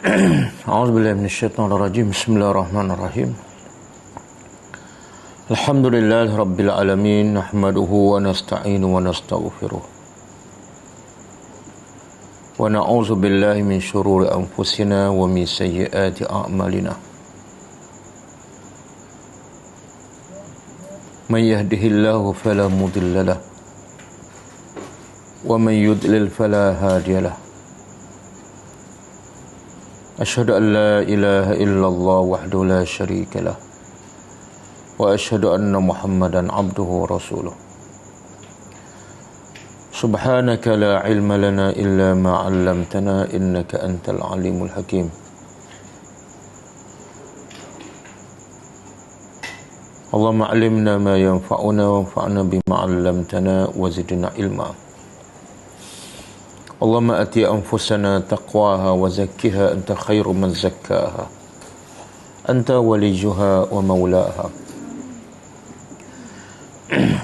A'udzubillahi minasyaitonirrajim. Bismillahirrahmanirrahim. Alhamdulillahi rabbil alamin, nahmaduhu wa nasta'inu wa nastaghfiruh. Wa na'udzu billahi min syururi anfusina wa min sayyiati a'malina. Man yahdihillahu fala mudilla lahu wa man yudlil fala hadiya lahu. Asyhadu an la ilaha illallah wahdahu la syarika lah wa asyhadu anna Muhammadan abduhu wa rasuluh. Subhanaka la ilma lana illa ma 'allamtana innaka antal alimul hakim. Allahumma 'allimna ma yanfa'una wanfa'na bima 'allamtana wa zidna ilma. Allahumma ati anfusana taqwaha wa zakkiha anta khairu man zakkaha anta waliyuha wa maulaha.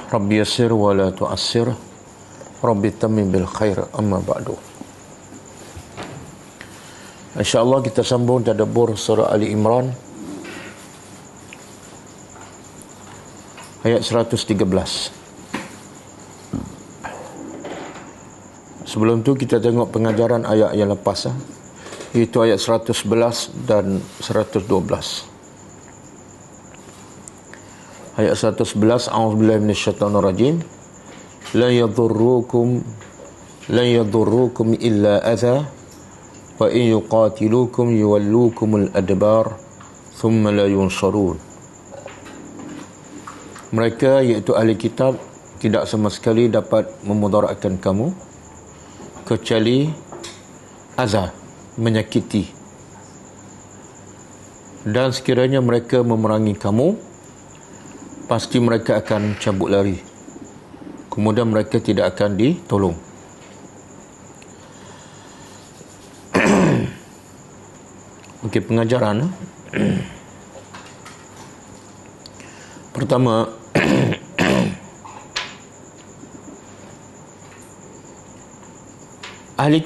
Rabbi yassir wa la tu'assir, Rabbi tammim bil khair, amma ba'du. InsyaAllah kita sambung tadabbur surah Ali Imran ayat 113. Sebelum tu kita tengok pengajaran ayat yang lepas, iaitu ayat 111 dan 112. Ayat 111, A'udzubillahi minasyaitonirrajim. La yadhurrukum illa adha wa in yuqatilukum yuwallukumul adbar thumma la yunsarun. Mereka, iaitu ahli kitab, tidak sama sekali dapat memudaratkan kamu kecuali azab, menyakiti. Dan sekiranya mereka memerangi kamu, pasti mereka akan cabut lari. Kemudian mereka tidak akan ditolong. Okey, pengajaran. Pertama, ahli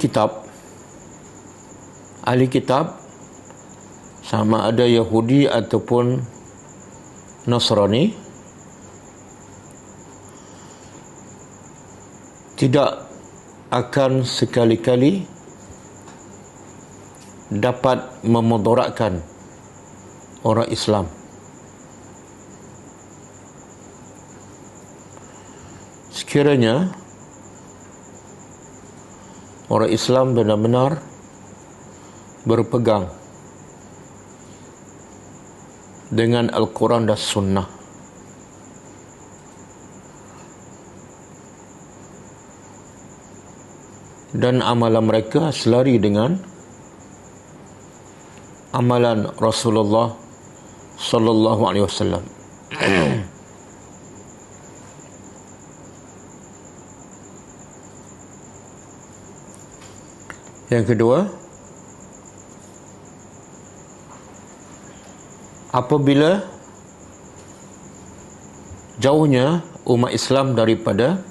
kitab sama ada Yahudi ataupun Nasrani tidak akan sekali-kali dapat memudaratkan orang Islam. Sekiranya orang Islam benar-benar berpegang dengan Al-Quran dan Sunnah. Dan amalan mereka selari dengan amalan Rasulullah sallallahu alaihi wasallam. Yang kedua, apabila jauhnya umat Islam daripada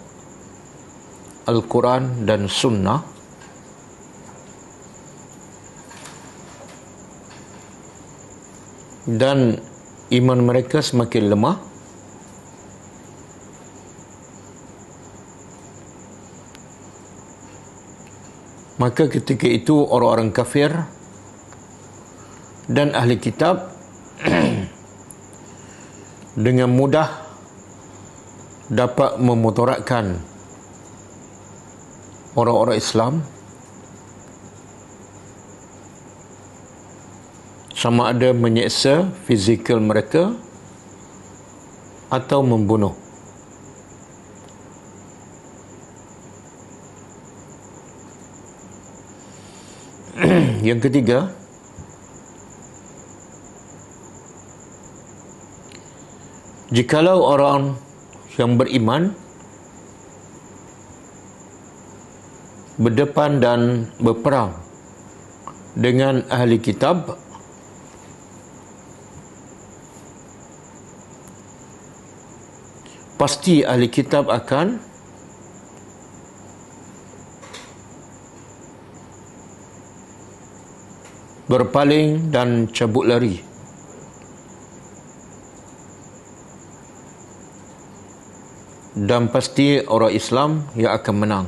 Al-Quran dan Sunnah, dan iman mereka semakin lemah, maka ketika itu orang-orang kafir dan ahli kitab dengan mudah dapat memudaratkan orang-orang Islam, sama ada menyeksa fizikal mereka atau membunuh. Yang ketiga, jikalau orang yang beriman berdepan dan berperang dengan ahli kitab, pasti ahli kitab akan berpaling dan cabut lari. Dan pasti orang Islam yang akan menang.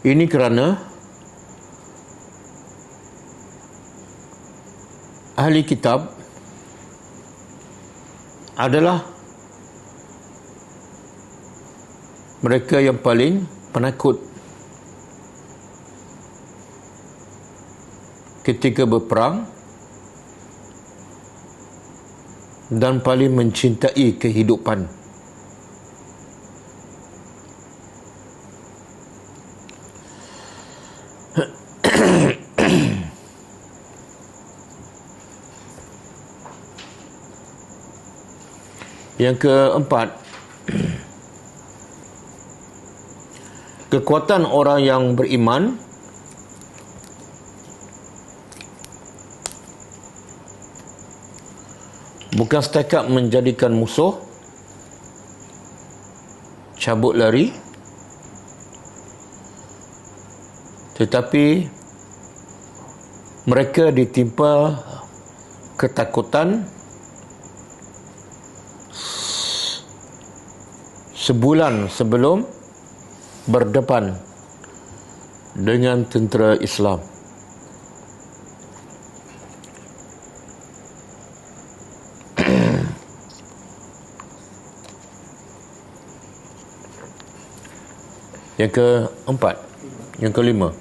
Ini kerana ahli kitab adalah mereka yang paling penakut ketika berperang dan paling mencintai kehidupan. Yang keempat, kekuatan orang yang beriman bukan setakat menjadikan musuh cabut lari, tetapi mereka ditimpa ketakutan sebulan sebelum berdepan dengan tentera Islam. Yang keempat, yang kelima,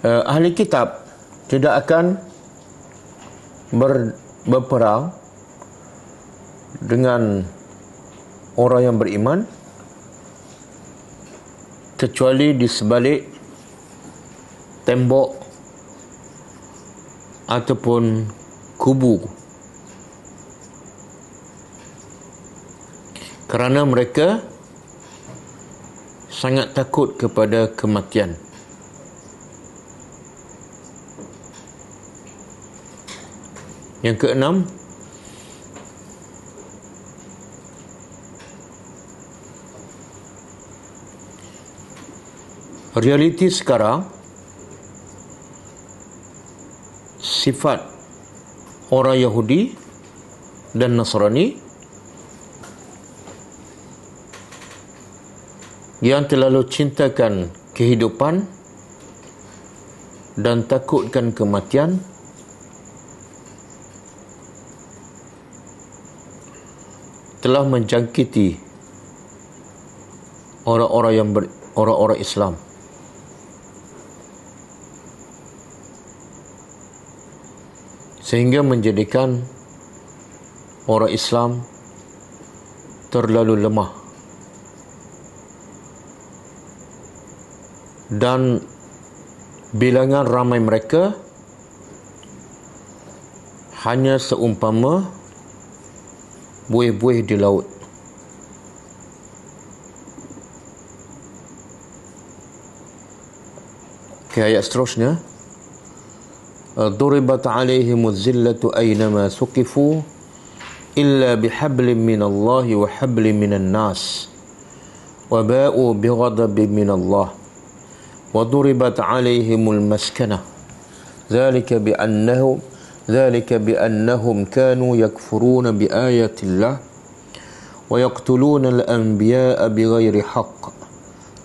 ahli kitab tidak akan berperang dengan orang yang beriman kecuali di sebalik tembok ataupun kubu, kerana mereka sangat takut kepada kematian. Yang keenam, realiti sekarang, sifat orang Yahudi dan Nasrani yang terlalu cintakan kehidupan dan takutkan kematian telah menjangkiti orang-orang Islam. Sehingga menjadikan orang Islam terlalu lemah. Dan bilangan ramai mereka hanya seumpama buih-buih di laut. Ayat seterusnya, ضربت عليهم الذلة أينما ثقفوا إلا بحبل من الله وحبل من الناس وباءوا بغضب من الله وضربت عليهم المسكنة ذلك بأنهم كانوا يكفرون بآيات الله ويقتلون الأنبياء بغير حق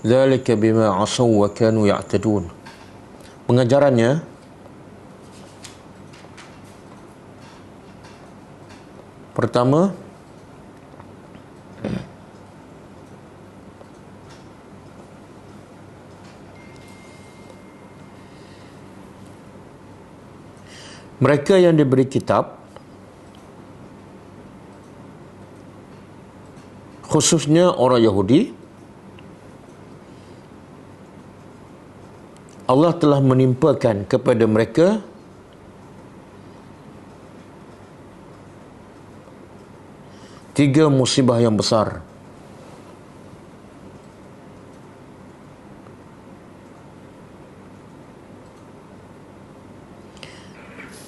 ذلك بما عصوا وكانوا يعتدون. Pengajarannya, pertama, mereka yang diberi kitab, khususnya orang Yahudi, Allah telah menimpakan kepada mereka tiga musibah yang besar.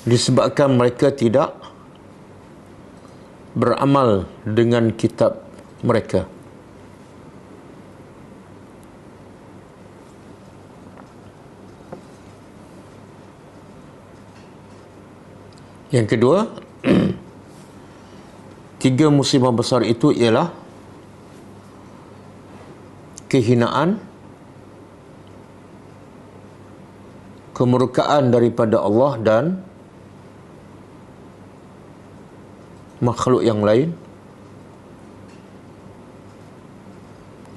Disebabkan mereka tidak beramal dengan kitab mereka. Yang kedua, tiga musibah besar itu ialah kehinaan, kemurkaan daripada Allah dan makhluk yang lain,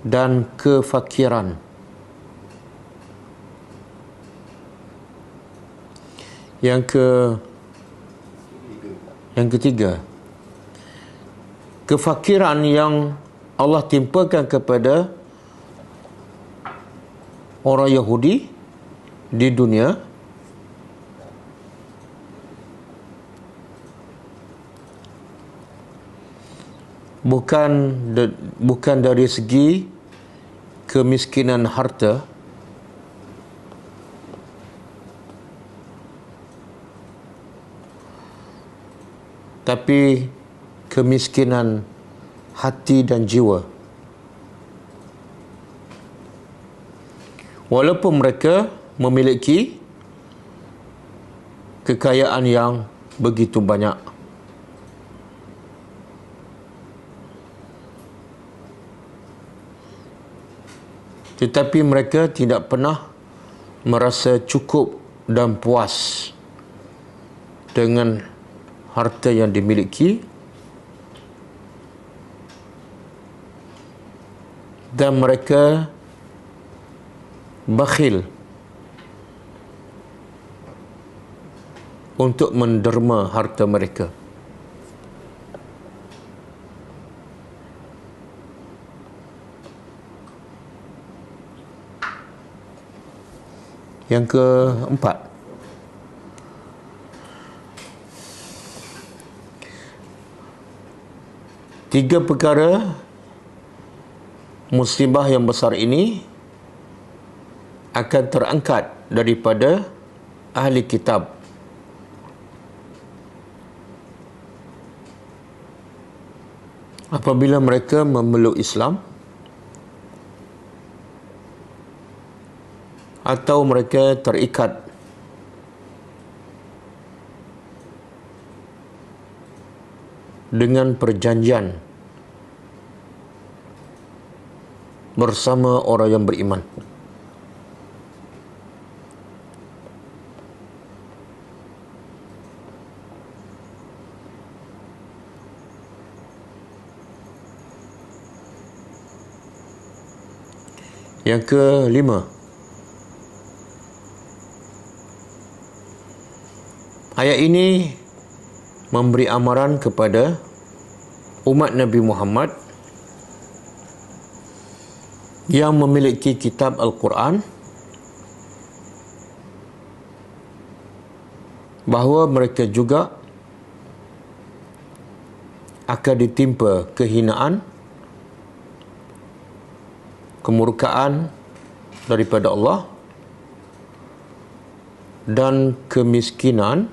dan kefakiran. Yang ketiga, kefakiran yang Allah timpakan kepada orang Yahudi di dunia bukan dari segi kemiskinan harta, tapi kemiskinan hati dan jiwa. Walaupun mereka memiliki kekayaan yang begitu banyak, tetapi mereka tidak pernah merasa cukup dan puas dengan harta yang dimiliki, dan mereka bakhil untuk menderma harta mereka. Yang keempat, tiga perkara musibah yang besar ini akan terangkat daripada ahli kitab apabila mereka memeluk Islam atau mereka terikat dengan perjanjian bersama orang yang beriman. Yang kelima, ayat ini memberi amaran kepada umat Nabi Muhammad yang memiliki kitab Al-Quran bahawa mereka juga akan ditimpa kehinaan, kemurkaan daripada Allah dan kemiskinan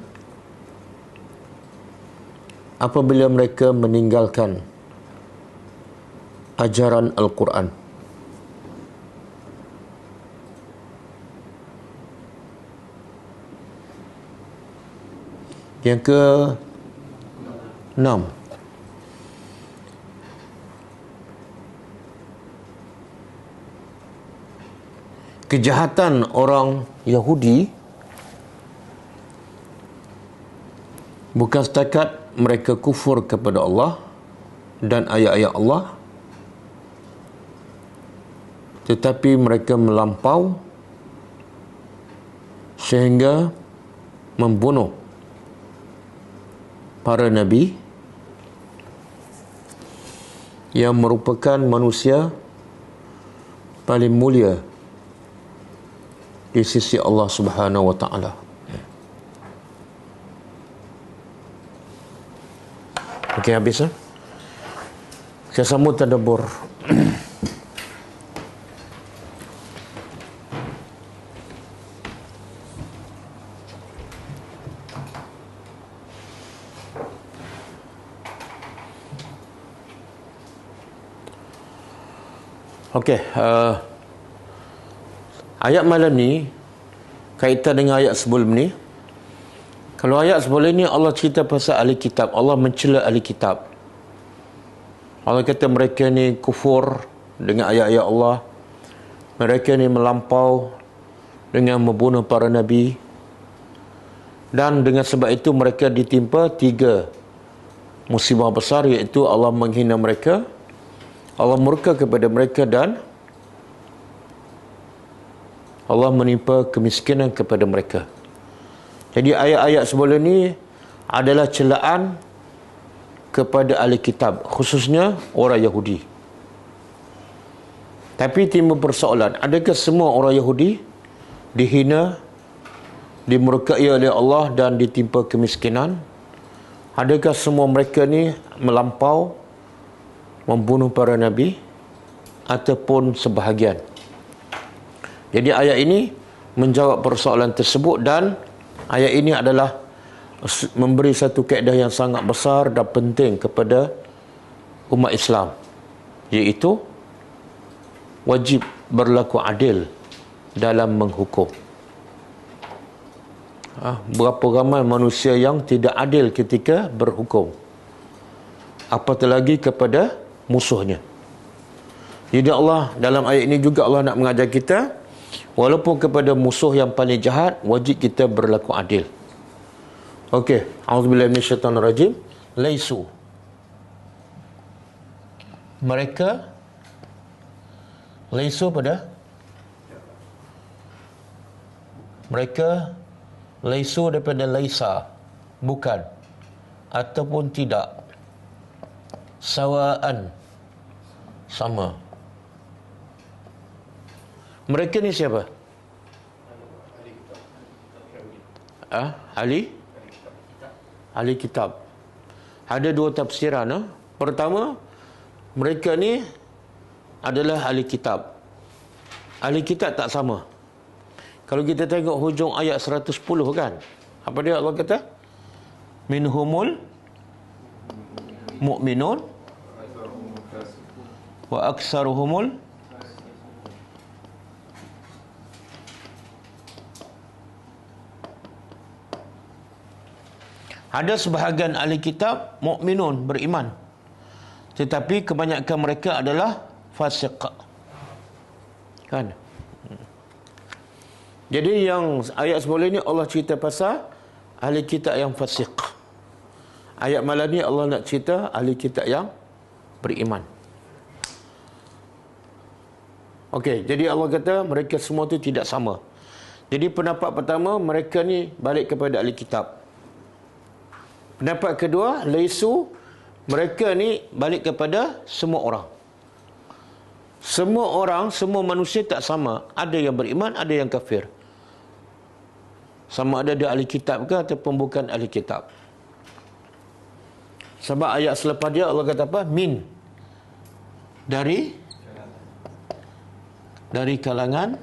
apabila mereka meninggalkan ajaran Al-Quran. Yang ke-6, kejahatan orang Yahudi bukan setakat mereka kufur kepada Allah dan ayat-ayat Allah, tetapi mereka melampau sehingga membunuh para nabi yang merupakan manusia paling mulia di sisi Allah Subhanahu wa taala. Okey, habis lah. Saya sambung tadabbur. Okey, ayat malam ni kaitan dengan ayat sebelum ni. Kalau ayat sebelum ni Allah cerita pasal ahli kitab, Allah mencela ahli kitab. Allah kata mereka ni kufur dengan ayat-ayat Allah. Mereka ni melampau dengan membunuh para nabi. Dan dengan sebab itu mereka ditimpa 3 musibah besar, iaitu Allah menghina mereka, Allah murka kepada mereka, dan Allah menimpa kemiskinan kepada mereka. Jadi ayat-ayat sebelum ni adalah celaan kepada ahli kitab, khususnya orang Yahudi. Tapi timbul persoalan, adakah semua orang Yahudi dihina, dimurkai oleh Allah dan ditimpa kemiskinan? Adakah semua mereka ni melampau membunuh para nabi, ataupun sebahagian? Jadi ayat ini menjawab persoalan tersebut, dan ayat ini adalah memberi satu kaedah yang sangat besar dan penting kepada umat Islam, iaitu wajib berlaku adil dalam menghukum. Berapa ramai manusia yang tidak adil ketika berhukum, apatah lagi kepada musuhnya. Jadi Allah dalam ayat ini juga Allah nak mengajar kita, walaupun kepada musuh yang paling jahat, wajib kita berlaku adil. Okey, auzubillahi minasyaitanir rajim. Laisu, mereka, laisu pada mereka, laisu daripada laisa, bukan, ataupun tidak, sawaan, sama. Mereka ni siapa? Ahli kitab. Ada 2 tafsiran. Pertama, mereka ni adalah ahli kitab. Ahli kitab tak sama. Kalau kita tengok hujung ayat 110 kan, apa dia Allah kata? Minhumul mu'minun wa aksaruhumul ada sebahagian ahli kitab mukminun, beriman, tetapi kebanyakan mereka adalah fasik. Kan? Jadi yang ayat sebelum ni Allah cerita pasal ahli kitab yang fasik. Ayat malam ni Allah nak cerita ahli kitab yang beriman. Okey, jadi Allah kata mereka semua tu tidak sama. Jadi pendapat pertama, mereka ni balik kepada ahli kitab. Pendapat kedua, laisu, mereka ni balik kepada semua orang. Semua orang, semua manusia tak sama. Ada yang beriman, ada yang kafir. Sama ada dia ahli kitab ke ataupun bukan ahli kitab. Sebab ayat selepas dia Allah kata apa? Min. Dari kalangan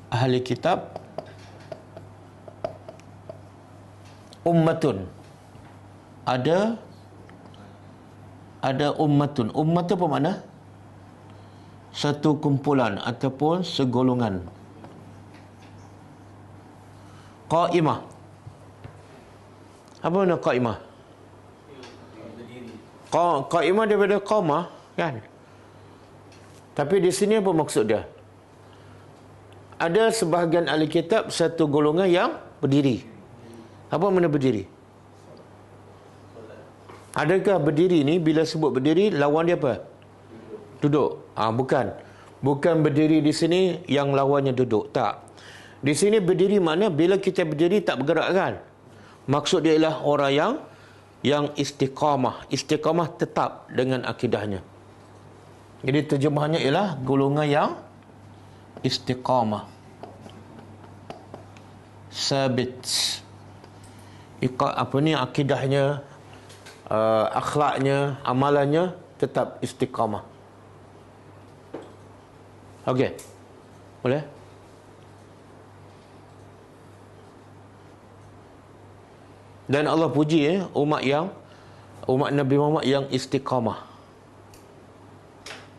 ahli kitab, ummatun, ada ummatun. Ummat apa makna? Satu kumpulan ataupun segolongan. Qaimah. Apa makna qaimah? Qaimah daripada qaumah kan? Tapi di sini apa maksud dia? Ada sebahagian ahli kitab satu golongan yang berdiri. Apa makna berdiri? Adakah berdiri ni bila sebut berdiri lawan dia apa? Duduk. Bukan. Bukan berdiri di sini yang lawannya duduk. Tak. Di sini berdiri makna bila kita berdiri tak bergerak kan? Maksud dia ialah orang yang istiqamah. Istiqamah tetap dengan akidahnya. Jadi terjemahannya ialah golongan yang istiqamah. Sabit. Akidahnya, akhlaknya, amalannya tetap istiqamah. Okey. Boleh? Dan Allah puji umat Nabi Muhammad yang istiqamah.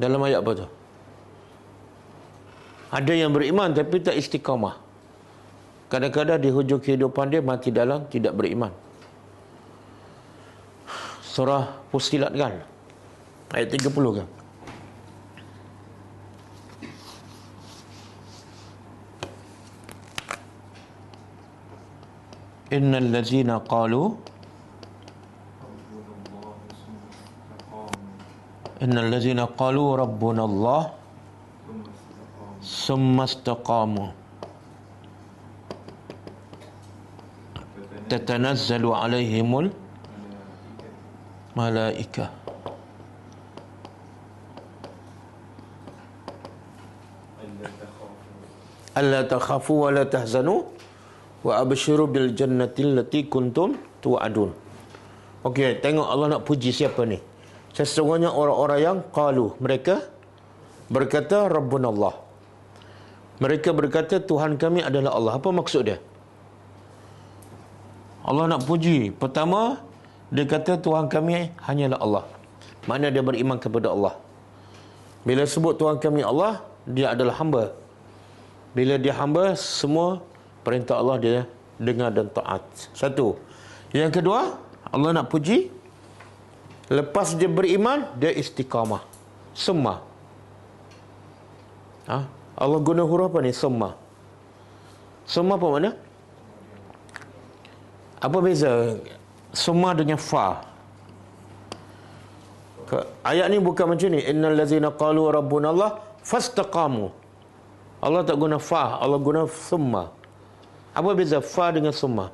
Dalam ayat apa tu? Ada yang beriman tapi tak istiqamah. Kadang-kadang di hujung kehidupan dia mati dalam tidak beriman. Surah Fussilat kan, ayat 30 kan. Innal ladzina qalu rabbuna Allah summa istaqamu tatanazzalu alaihimul malaikah alla takhafu wa la tahzanu wa abshiru bil jannati allati kuntum tu'adun. Okey, tengok Allah nak puji siapa ni? Sesungguhnya orang-orang yang qalu, mereka berkata Rabbuna Allah. Mereka berkata Tuhan kami adalah Allah. Apa maksud dia? Allah nak puji. Pertama, dia kata Tuhan kami hanyalah Allah. Mana dia beriman kepada Allah. Bila sebut Tuhan kami Allah, dia adalah hamba. Bila dia hamba, semua perintah Allah dia dengar dan taat. Satu. Yang kedua, Allah nak puji, lepas dia beriman, dia istiqamah. Summa. Allah guna huruf apa ni? Summa. Summa apa makna? Apa beza summa dengan fa? Ayat ni bukan macam ni. Innal ladzina qalu rabbuna Allah fastaqamu. Allah tak guna fa, Allah guna summa. Apa beza fa dengan summa?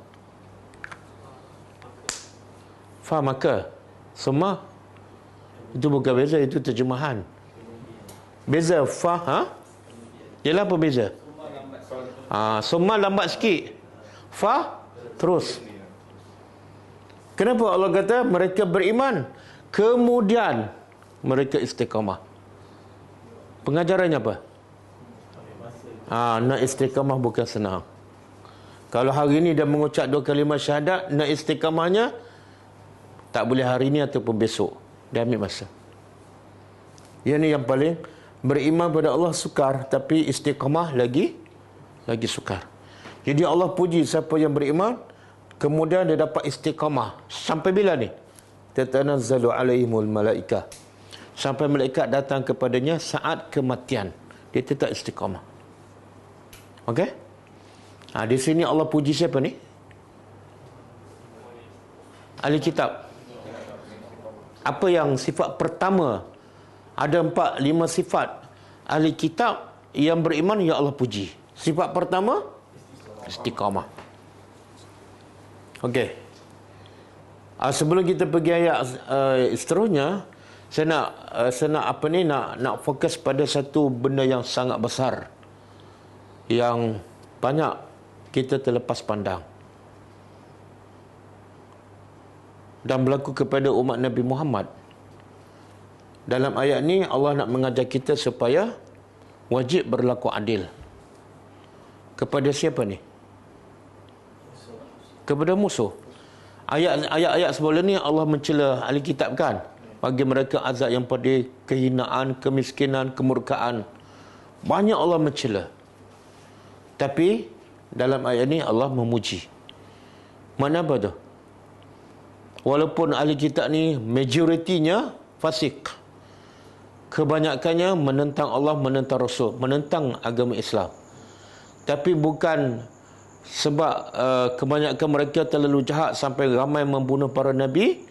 Fa maka, summa itu bukan beza, itu terjemahan. Beza fa, ialah apa beza? Summa lambat sikit, fa terus. Kenapa Allah kata mereka beriman kemudian mereka istiqamah? Pengajarannya apa? Nak istiqamah bukan senang. Kalau hari ini dia mengucap 2 kalimah syahadat, nak istiqamahnya tak boleh hari ini ataupun besok. Dia ambil masa. Yang ni yang paling, beriman pada Allah sukar, tapi istiqamah lagi sukar. Jadi Allah puji siapa yang beriman, kemudian dia dapat istiqamah. Sampai bila ni? Tatanazzalu alaihimul malaikah. Sampai malaikat datang kepadanya saat kematian. Dia tetap istiqamah. Okey? Di sini Allah puji siapa ni? Ahli kitab. Apa yang sifat pertama? Ada 4-5 sifat ahli kitab yang beriman yang Allah puji. Sifat pertama, istiqamah. Okey. Sebelum kita pergi ayat seterusnya, saya nak fokus pada satu benda yang sangat besar yang banyak kita terlepas pandang dan berlaku kepada umat Nabi Muhammad. Dalam ayat ni Allah nak mengajar kita supaya wajib berlaku adil. Kepada siapa ni? Kepada musuh. Ayat-ayat sebelum ni Allah mencela ahli kitab kan, bagi mereka azab yang pedih, kehinaan, kemiskinan, kemurkaan. Banyak Allah mencela. Tapi dalam ayat ni Allah memuji. Mana apa tu? Walaupun ahli kitab ni majoritinya fasik, kebanyakannya menentang Allah, menentang Rasul, menentang agama Islam. Tapi bukan sebab kebanyakan mereka terlalu jahat sampai ramai membunuh para nabi,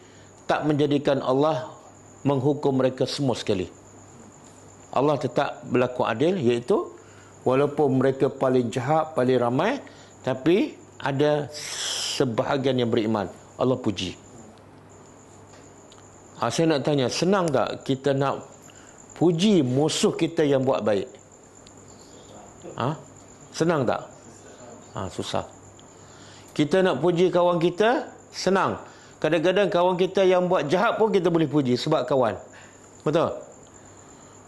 tak menjadikan Allah menghukum mereka semua sekali. Allah tetap berlaku adil, iaitu walaupun mereka paling jahat, paling ramai, tapi ada sebahagian yang beriman. Allah puji. Saya nak tanya, senang tak kita nak puji musuh kita yang buat baik? Senang tak? Susah. Kita nak puji kawan kita, senang. Kadang-kadang kawan kita yang buat jahat pun kita boleh puji sebab kawan. Betul?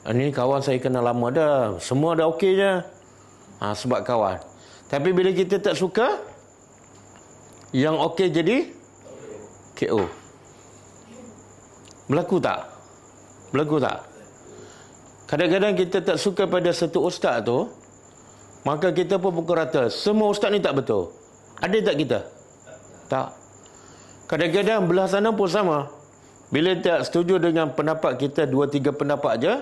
Ini kawan saya kenal lama dah, semua dah okey je. Sebab kawan. Tapi bila kita tak suka, yang okey jadi KO. Berlaku tak? Berlaku tak? Kadang-kadang kita tak suka pada satu ustaz tu, maka kita pun pukul rata. Semua ustaz ni tak betul. Ada tak kita? Tak. Kadang-kadang belah sana pun sama. Bila tak setuju dengan pendapat kita, 2-3 pendapat je,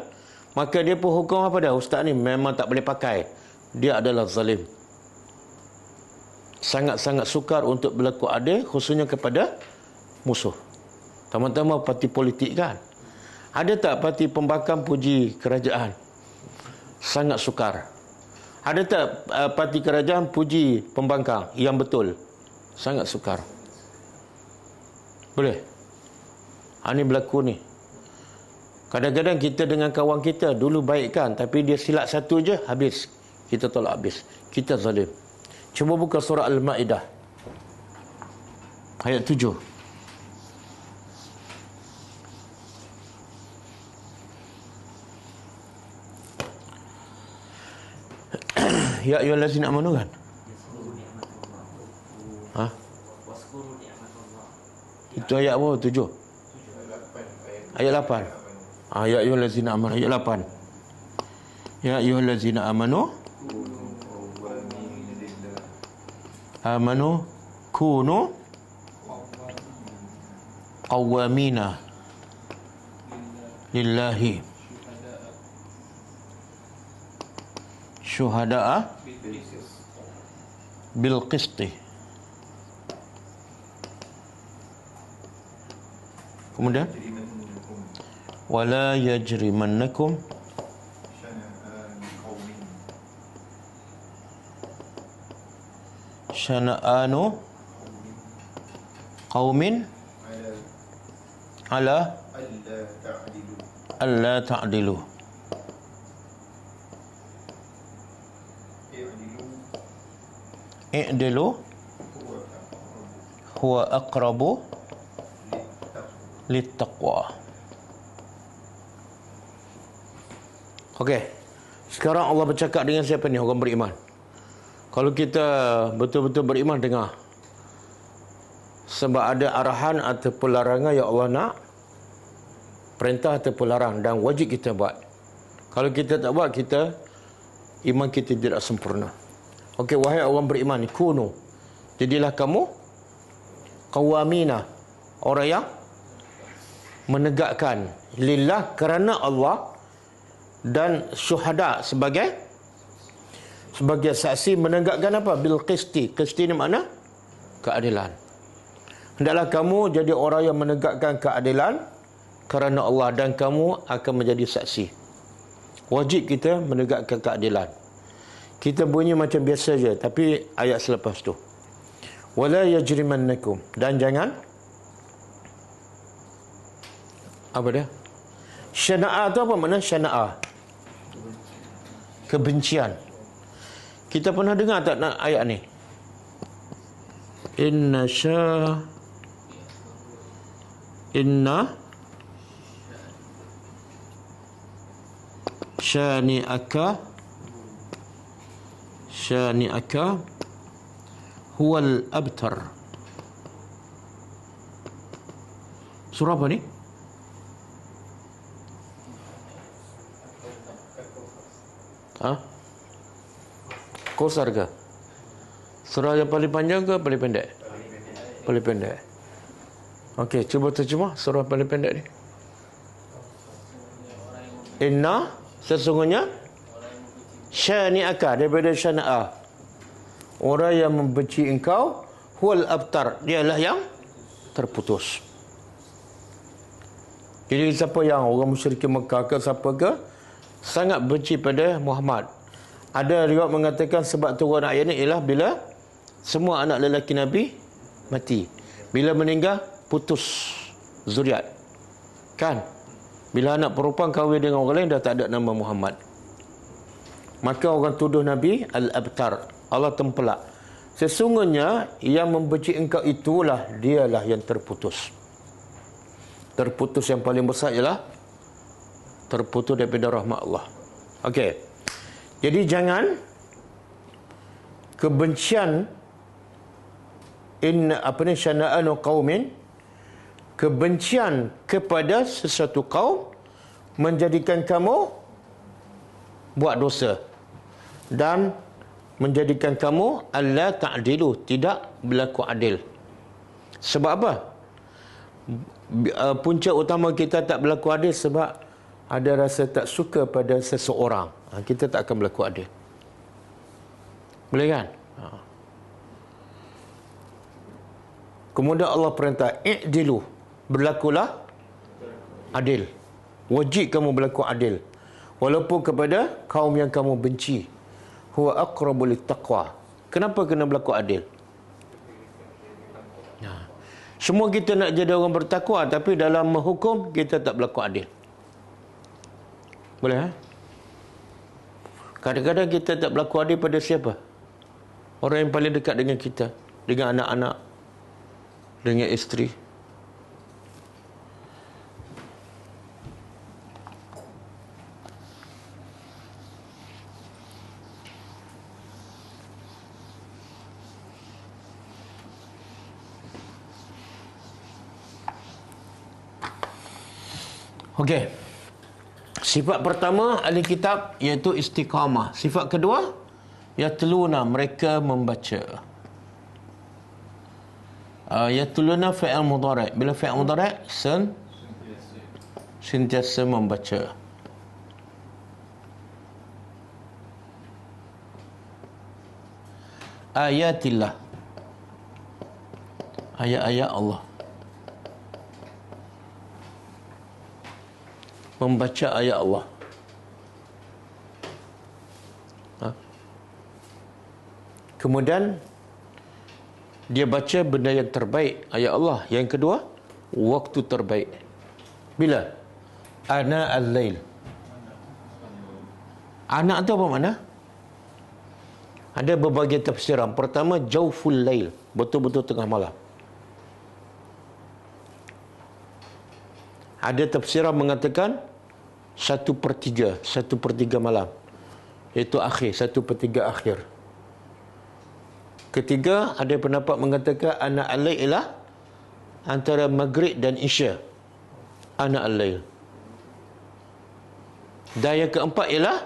maka dia pun hukum apa dah? Ustaz ni memang tak boleh pakai. Dia adalah zalim. Sangat-sangat sukar untuk berlaku adil, khususnya kepada musuh. Terutama parti politik kan. Ada tak parti pembangkang puji kerajaan? Sangat sukar. Ada tak parti kerajaan puji pembangkang? Yang betul. Sangat sukar. Boleh? Ini berlaku ni. Kadang-kadang kita dengan kawan kita dulu baikkan, tapi dia silap satu je, habis. Kita tolak habis. Kita zalim. Cuba buka surah Al-Ma'idah. Ayat 7. Ya ayyuhallazina amanu kan? Ha? Itu ayat apa? 7. Ayat 8. Ya ayyuhallazina amanu, ayat 8. Ya ayyuhallazina amanu kunu qawwamina lillahi syuhada'a bil qisti. Kemudian wala yajrimannakum syana'anu qaumin ala alla ta'dilu. I'dilu huwa aqrabu littaqwa. Okey. Sekarang Allah bercakap dengan siapa ni? Orang beriman. Kalau kita betul-betul beriman, dengar. Sebab ada arahan ataupun larangan yang Allah nak, perintah ataupun larang, dan wajib kita buat. Kalau kita tak buat, iman kita tidak sempurna. Okey, wahai orang beriman, kunu, jadilah kamu qawamina, orang yang menegakkan lillah, kerana Allah, dan syuhada sebagai saksi, menegakkan apa? Bil qisti. Qisti ni makna keadilan. Hendaklah kamu jadi orang yang menegakkan keadilan kerana Allah, dan kamu akan menjadi saksi. Wajib kita menegakkan keadilan. Kita bunyi macam biasa je, tapi ayat selepas tu, wala yajrimannakum, dan jangan apa dia? Syana'a tu apa makna syana'a? Kebencian. Kita pernah dengar tak nak ayat ni? Inna syani'aka huwal abtar. Surah apa ni? Kausar ke? Surah yang paling panjang ke paling pendek? Paling pendek. Okey, cuba terjemah surah paling pendek ni. Inna, sesungguhnya, syani'aka, daripada syana'a, orang yang membenci engkau, huwal abtar, dialah yang terputus. Jadi siapa yang orang musyrik Mekah ke siapa ke sangat benci pada Muhammad. Ada riwayat mengatakan sebab turun ayat ni ialah bila semua anak lelaki Nabi mati. Bila meninggal, putus zuriat. Kan? Bila anak perempuan kahwin dengan orang lain, dah tak ada nama Muhammad. Maka orang tuduh Nabi Al-Abtar. Allah tempelak. Sesungguhnya yang membenci engkau itulah dialah yang terputus. Terputus yang paling besar ialah terputus daripada rahmat Allah. Okey. Jadi jangan kebencian syana'anu qaumin, kebencian kepada sesuatu kaum menjadikan kamu buat dosa dan menjadikan kamu alla ta'dilu, tidak berlaku adil. Sebab apa? Punca utama kita tak berlaku adil sebab ada rasa tak suka pada seseorang. Kita tak akan berlaku adil. Boleh kan? Kemudian Allah perintah i'dilu, berlakulah adil. Wajib kamu berlaku adil walaupun kepada kaum yang kamu benci. Huwa aqrabu littaqwa. Kenapa kena berlaku adil? Semua kita nak jadi orang bertakwa, tapi dalam menghukum kita tak berlaku adil. Boleh? Kadang-kadang kita tak berlaku adil pada siapa? Orang yang paling dekat dengan kita, dengan anak-anak, dengan isteri. Okey. Sifat pertama ahli kitab iaitu istiqamah. Sifat kedua, yatluna, mereka membaca. Yatluna fi'il mudhari'. Bila fi'il mudhari' sentiasa membaca. Ayatillah, ayat-ayat Allah. Membaca ayat Allah. Kemudian dia baca benda yang terbaik, ayat Allah. Yang kedua, waktu terbaik. Bila? Ana al-lail. Anak tu apa makna? Ada berbagai tafsiran. Pertama, jawful lail, betul-betul tengah malam. Ada tafsiran mengatakan 1/3 malam, iaitu akhir, 1/3 akhir. Ketiga, ada pendapat mengatakan ana al-lail ialah antara maghrib dan isya. Ana al-lail. Dan yang keempat ialah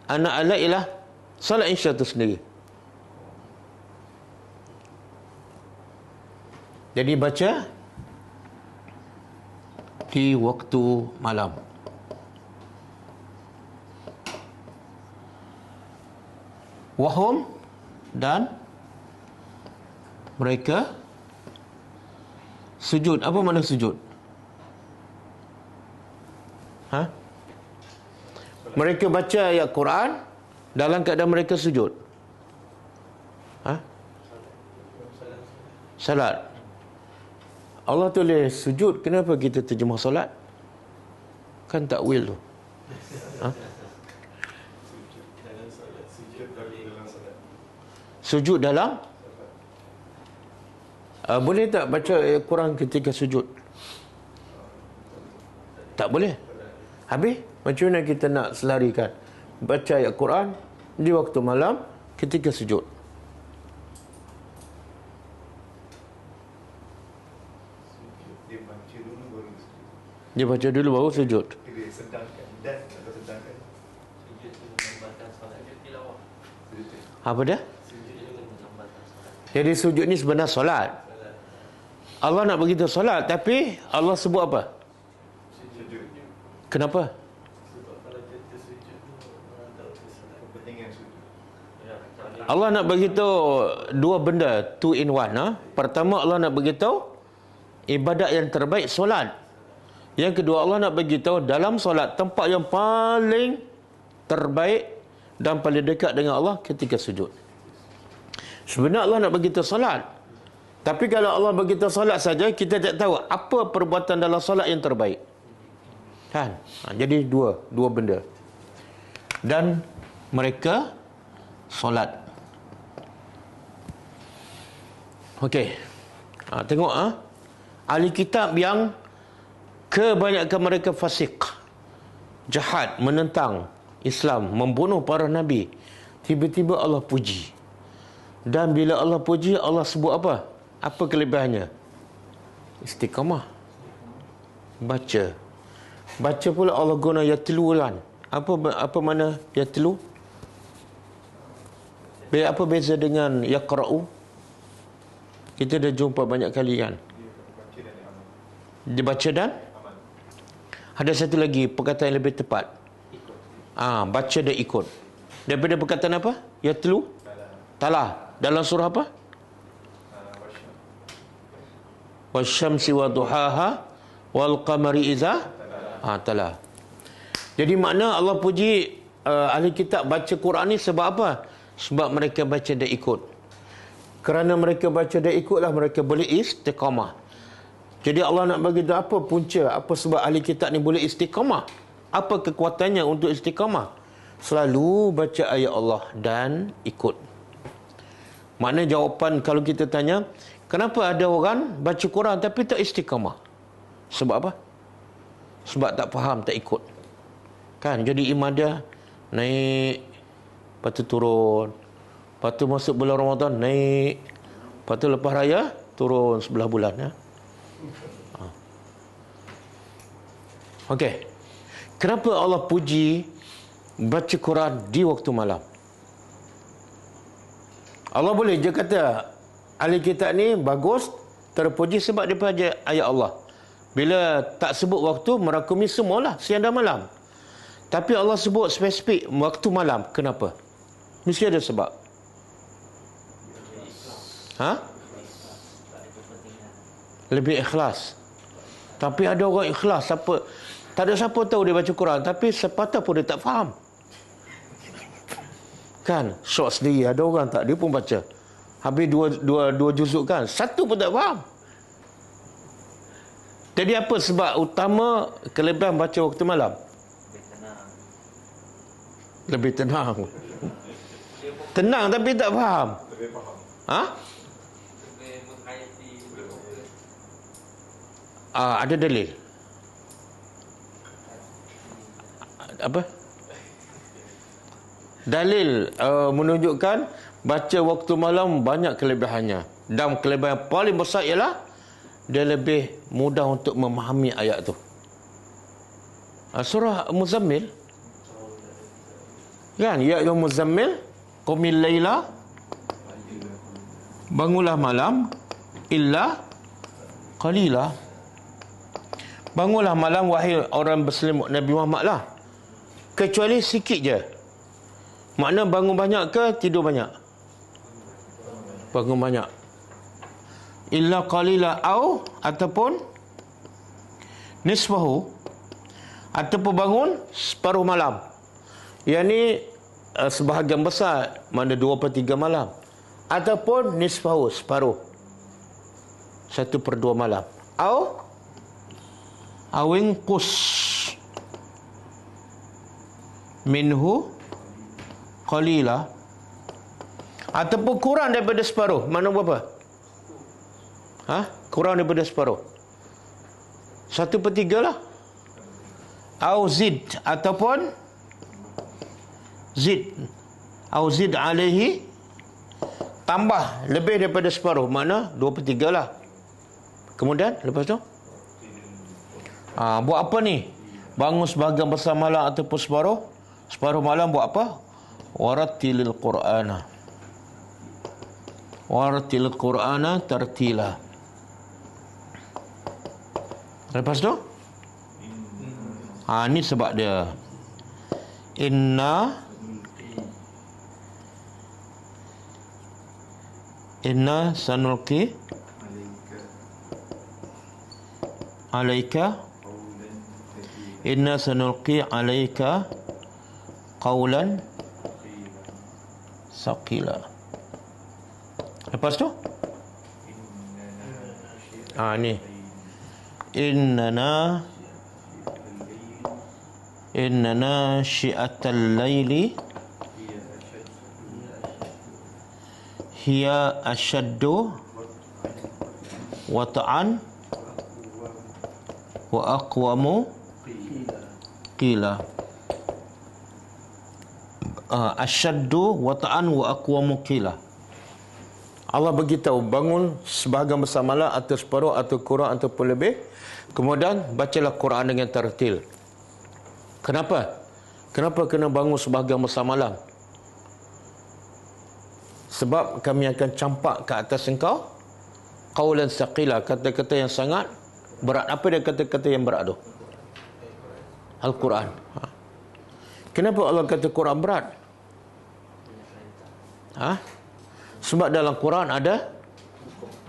ana al-lail ialah salat isya itu sendiri. Jadi baca di waktu malam. Wahum, dan mereka sujud. Apa makna sujud? Mereka baca ayat Quran dalam keadaan mereka sujud. Salat. Allah tulis sujud, kenapa kita terjemah solat? Kan takwil tu. Sujud dalam boleh tak baca ayat Quran ketika sujud? Tak boleh. Habis macam mana kita nak selarikan baca ayat Quran di waktu malam ketika sujud? Dia baca dulu baru sujud. Apa dia? Jadi sujud ni sebenarnya solat. Allah nak beritahu solat, tapi Allah sebut apa? Kenapa? Allah nak beritahu dua benda, two in one. Pertama, Allah nak beritahu ibadat yang terbaik solat. Yang kedua, Allah nak beritahu dalam solat tempat yang paling terbaik dan paling dekat dengan Allah ketika sujud. Sebenarnya Allah nak beritahu solat, tapi kalau Allah beritahu solat saja, kita tak tahu apa perbuatan dalam solat yang terbaik, kan? Jadi dua benda. Dan mereka solat. Okey. Tengok ahli kitab yang kebanyakan mereka fasik, jahat, menentang Islam, membunuh para nabi, tiba-tiba Allah puji. Dan bila Allah puji, Allah sebut apa? Apa kelebihannya? Istiqamah. Baca. Baca pula Allah guna yatlulan. Apa mana yatlu? Apa beza dengan yaqra'u? Kita dah jumpa banyak kali kan. Dia baca dan ada satu lagi perkataan yang lebih tepat. Baca dan ikut. Daripada perkataan apa? Yatlu? Tala. Dalam surah apa? Wasyamsi wa duhaha wal qamari idza tala. Jadi makna Allah puji ahli kitab baca Quran ni sebab apa? Sebab mereka baca dan ikut. Kerana mereka baca dan ikutlah mereka boleh istiqamah. Jadi Allah nak bagi tahu apa punca, apa sebab ahli kitab ni boleh istiqamah? Apa kekuatannya untuk istiqamah? Selalu baca ayat Allah dan ikut. Makna jawapan kalau kita tanya, kenapa ada orang baca Quran tapi tak istiqamah? Sebab apa? Sebab tak faham, tak ikut. Kan? Jadi ibadah naik, lepas tu turun. Lepas tu masuk bulan Ramadan, naik. Lepas tu lepas raya, turun sebelah bulan. Ya? Okey. Kenapa Allah puji baca Quran di waktu malam? Allah boleh je kata ahli kitab ni bagus, terpuji sebab dia baca ayat Allah. Bila tak sebut waktu, merakumi semualah, siang dan malam. Tapi Allah sebut spesifik waktu malam. Kenapa? Mesti ada sebab. Lebih ikhlas. Tapi ada orang ikhlas, tak ada siapa tahu dia baca Quran, tapi sepatah pun dia tak faham. Kan? Syok sendiri. Ada orang tak, dia pun baca. Habis dua juzuk kan, satu pun tak faham. Jadi apa sebab utama kelebihan baca waktu malam? Lebih tenang. Tenang tapi tak faham. Ada dalil. Apa? Dalil menunjukkan baca waktu malam banyak kelebihannya. Dan kelebihan paling besar ialah dia lebih mudah untuk memahami ayat tu. Surah Muzammil kan, ya ayyuhal muzammil qumil laila, bangunlah malam illa qalila. Bangunlah malam wahai orang berselimut Nabi Muhammad lah, kecuali sikit je. Makna bangun banyak ke tidur banyak? Bangun banyak. Illa qalila ataupun nisfahu, ataupun bangun separuh malam. Yang ni sebahagian besar, mana 2/3 malam. Ataupun nisfahu, separuh, 1/2 malam. Awing qus minhu qalila, ataupun kurang daripada separuh. Mana berapa? Kurang daripada separuh, 1/3 lah. Au zid, ataupun zid, au zid alaihi, tambah lebih daripada separuh, mana 2/3 lah. Kemudian lepas tu buat apa ni? Bangun sebahagian besar malam ataupun separuh malam, buat apa? Warattilil Qur'ana, warattilil Qur'ana tartila. Lepas tu ni sebab dia inna sanulqi alaika, inna sanulqi alaika qawlan saqila. Lepas tu ni innana syi'atal laili hiya ashaddu wata'an wa aqwamu qila. Ashaddu wata'an wa aqwamu qila. Allah beritahu bangun sebahagian besar malam atau separuh atau kurang ataupun lebih. Kemudian bacalah Quran dengan tartil. Kenapa? Kenapa kena bangun sebahagian besar malam? sebab kami akan campak ke atas engkau qaulan saqila, kata-kata yang sangat berat. Apa dia kata-kata yang berat tu? Al-Quran. Kenapa Allah kata Quran berat? Sebab dalam Quran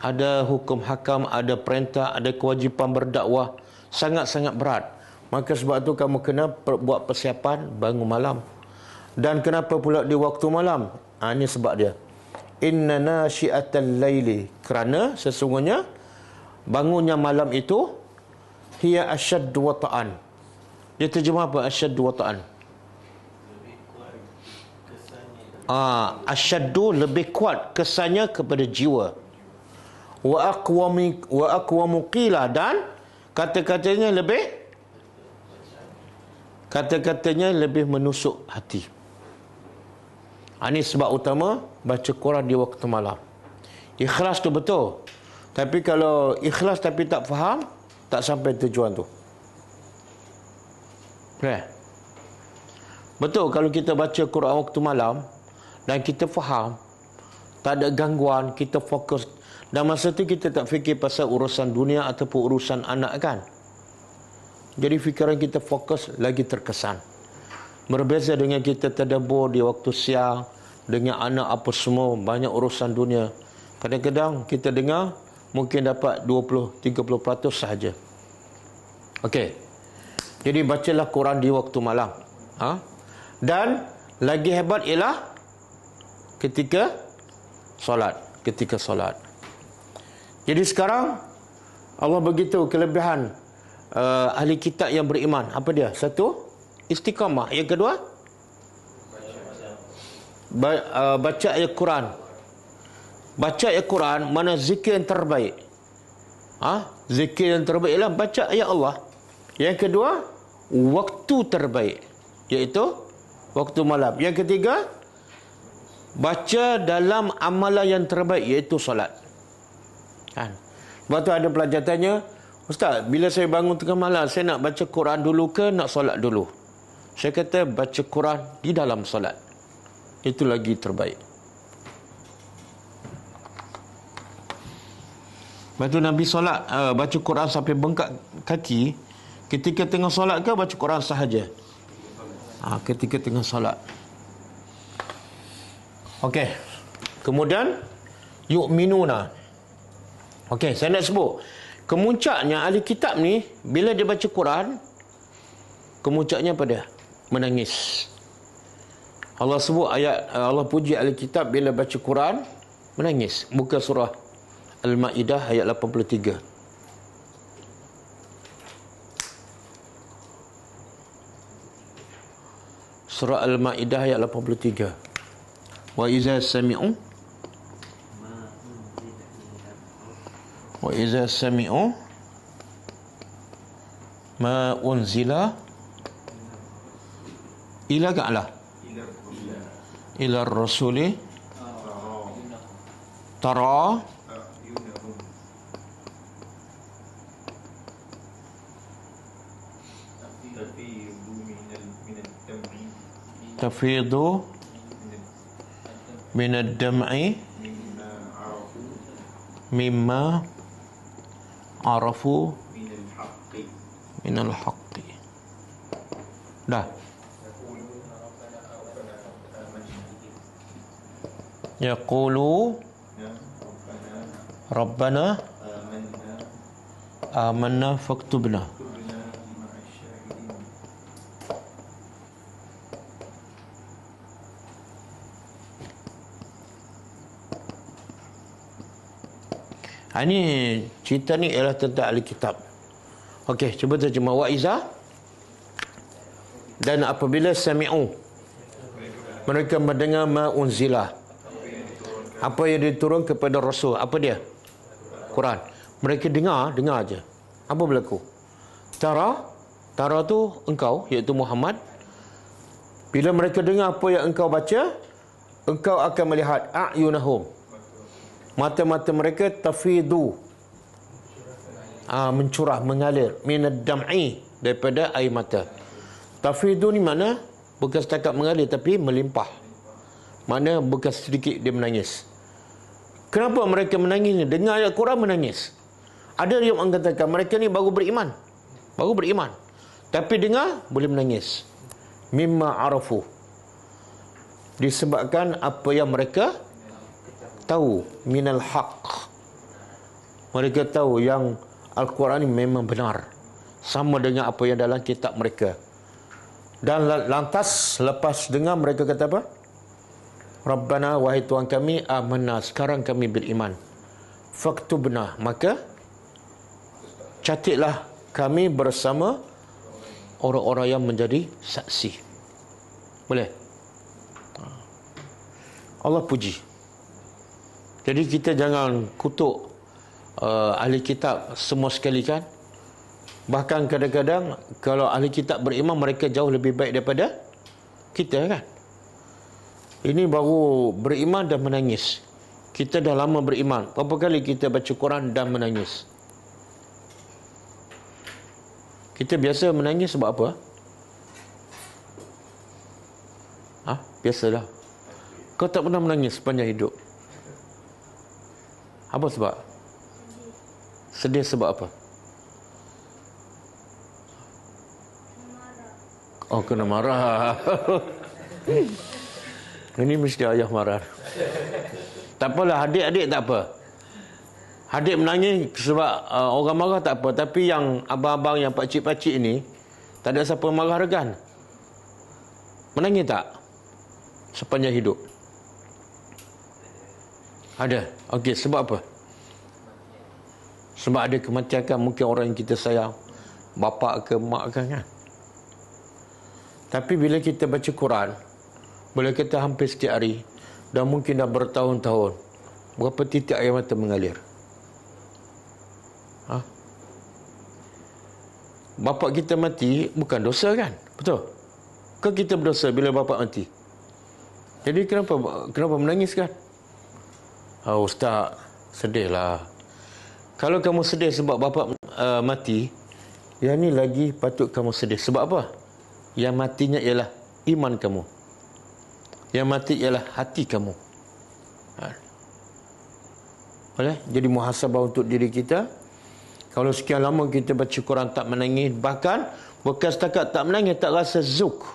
ada hukum hakam, ada perintah, ada kewajipan berdakwah, sangat-sangat berat. Maka sebab tu kamu kena buat persiapan bangun malam. Dan kenapa pula di waktu malam? Ini sebab dia. Inna nasyi'atal laili, kerana sesungguhnya bangunnya malam itu hiya asyaddu wata'an. Dia terjemah apa asyaddu wata'an? Asyaddu lebih kuat kesannya kepada jiwa. Wa aqwamu qila, dan kata-katanya lebih menusuk hati. Ini sebab utama baca Quran di waktu malam. Ikhlas tu betul. Tapi kalau ikhlas tapi tak faham, tak sampai tujuan tu. Betul, kalau kita baca Quran waktu malam dan kita faham, tak ada gangguan, kita fokus, dan masa tu kita tak fikir pasal urusan dunia ataupun urusan anak kan. Jadi fikiran kita fokus, lagi terkesan. Berbeza dengan kita tadabbur di waktu siang dengan anak apa semua, banyak urusan dunia. Kadang-kadang kita dengar mungkin dapat 20-30% sahaja. Okey. Jadi bacalah Quran di waktu malam. Dan lagi hebat ialah ketika solat. Jadi sekarang Allah beritahu kelebihan ahli kitab yang beriman. Apa dia? Satu, istiqamah. Yang kedua, baca ayat Quran. Baca ayat Quran, mana zikir yang terbaik? Zikir yang terbaik ialah baca ayat Allah. Yang kedua, waktu terbaik, iaitu waktu malam. Yang ketiga, baca dalam amalan yang terbaik, iaitu solat. Sebab tu ada pelajar tanya, Ustaz, bila saya bangun tengah malam, saya nak baca Quran dulu ke nak solat dulu? Saya kata baca Quran di dalam solat, itu lagi terbaik. Lepas tu Nabi solat, baca Quran sampai bengkak kaki. Ketika tengah solat ke baca Quran sahaja? Ketika tengah solat. Okey. Kemudian yu'minuna. Okey, saya nak sebut kemuncaknya ahli kitab ni bila dia baca Quran, kemuncaknya apa dia? Menangis. Allah sebut ayat, Allah puji ahli kitab bila baca Quran menangis. Muka surah Al-Ma'idah ayat 83. Surah Al-Ma'idah ayat 83. Wa iza sami'u ma unzila ila ka'ala ila rasuli tara tafidu minad dam'i mimma arafu minal haqqi. Dah. Yaqulu Rabbana amanna faktubna. Ini cerita ni ialah tentang ahli kitab. Okey, cuba terjemah. Wa iza, dan apabila sami'u, mereka mendengar ma unzila, apa yang diturun kepada Rasul. Apa dia? Quran. Mereka dengar aja. Apa berlaku? Tara tu engkau, iaitu Muhammad. Bila mereka dengar apa yang engkau baca, engkau akan melihat a'yunahum, mata-mata mereka tafidu, mencurah, mengalir, minad dam'i, daripada air mata. Tafidu ni mana? Bukan setakat mengalir tapi melimpah. Maknanya bukan sedikit dia menangis. Kenapa mereka menangis ni? Dengar ayat Quran menangis. Ada yang mengatakan mereka ni baru beriman. Baru beriman. Tapi dengar boleh menangis. Mimma arafu. Disebabkan apa yang mereka tahu. Minal haq. Mereka tahu yang Al-Quran ini memang benar. Sama dengan apa yang dalam kitab mereka. Dan lantas lepas dengar mereka kata apa? Rabbana, wahai Tuhan kami, amanna, sekarang kami beriman. Faktubna, maka catatlah kami bersama orang-orang yang menjadi saksi. Boleh? Allah puji. Jadi kita jangan kutuk ahli kitab semua sekali kan. Bahkan kadang-kadang kalau ahli kitab beriman, mereka jauh lebih baik daripada kita kan. Ini baru beriman dan menangis. Kita dah lama beriman. Berapa kali kita baca Quran dan menangis? Kita biasa menangis sebab apa? Biasalah. Kau tak pernah menangis sepanjang hidup. Apa sebab? Sedih sebab apa? Oh, kena marah. Ini mesti ayah marah. Tak apalah, adik-adik tak apa. Adik menangis sebab orang marah tak apa. Tapi yang abang-abang, yang pakcik-pakcik ini, tak ada siapa marah kan? Menangis tak? Sepanjang hidup. Ada. Okey, sebab apa? Sebab ada kematian kan. Mungkin orang yang kita sayang, bapa ke mak kan. Tapi bila kita baca Quran, boleh kita hampir setiap hari, dan mungkin dah bertahun-tahun, berapa titik air mata mengalir? Bapak kita mati bukan dosa kan? Betul? Ke kita berdosa bila bapak mati? Jadi kenapa menangis kan? Ustaz, sedihlah. Kalau kamu sedih sebab bapak mati, yang ni lagi patut kamu sedih. Sebab apa? Yang matinya ialah iman kamu. Yang mati ialah hati kamu. Boleh? Jadi muhasabah untuk diri kita. Kalau sekian lama kita baca Quran tak menangis, bahkan bukan setakat tak menangis, tak rasa zuk,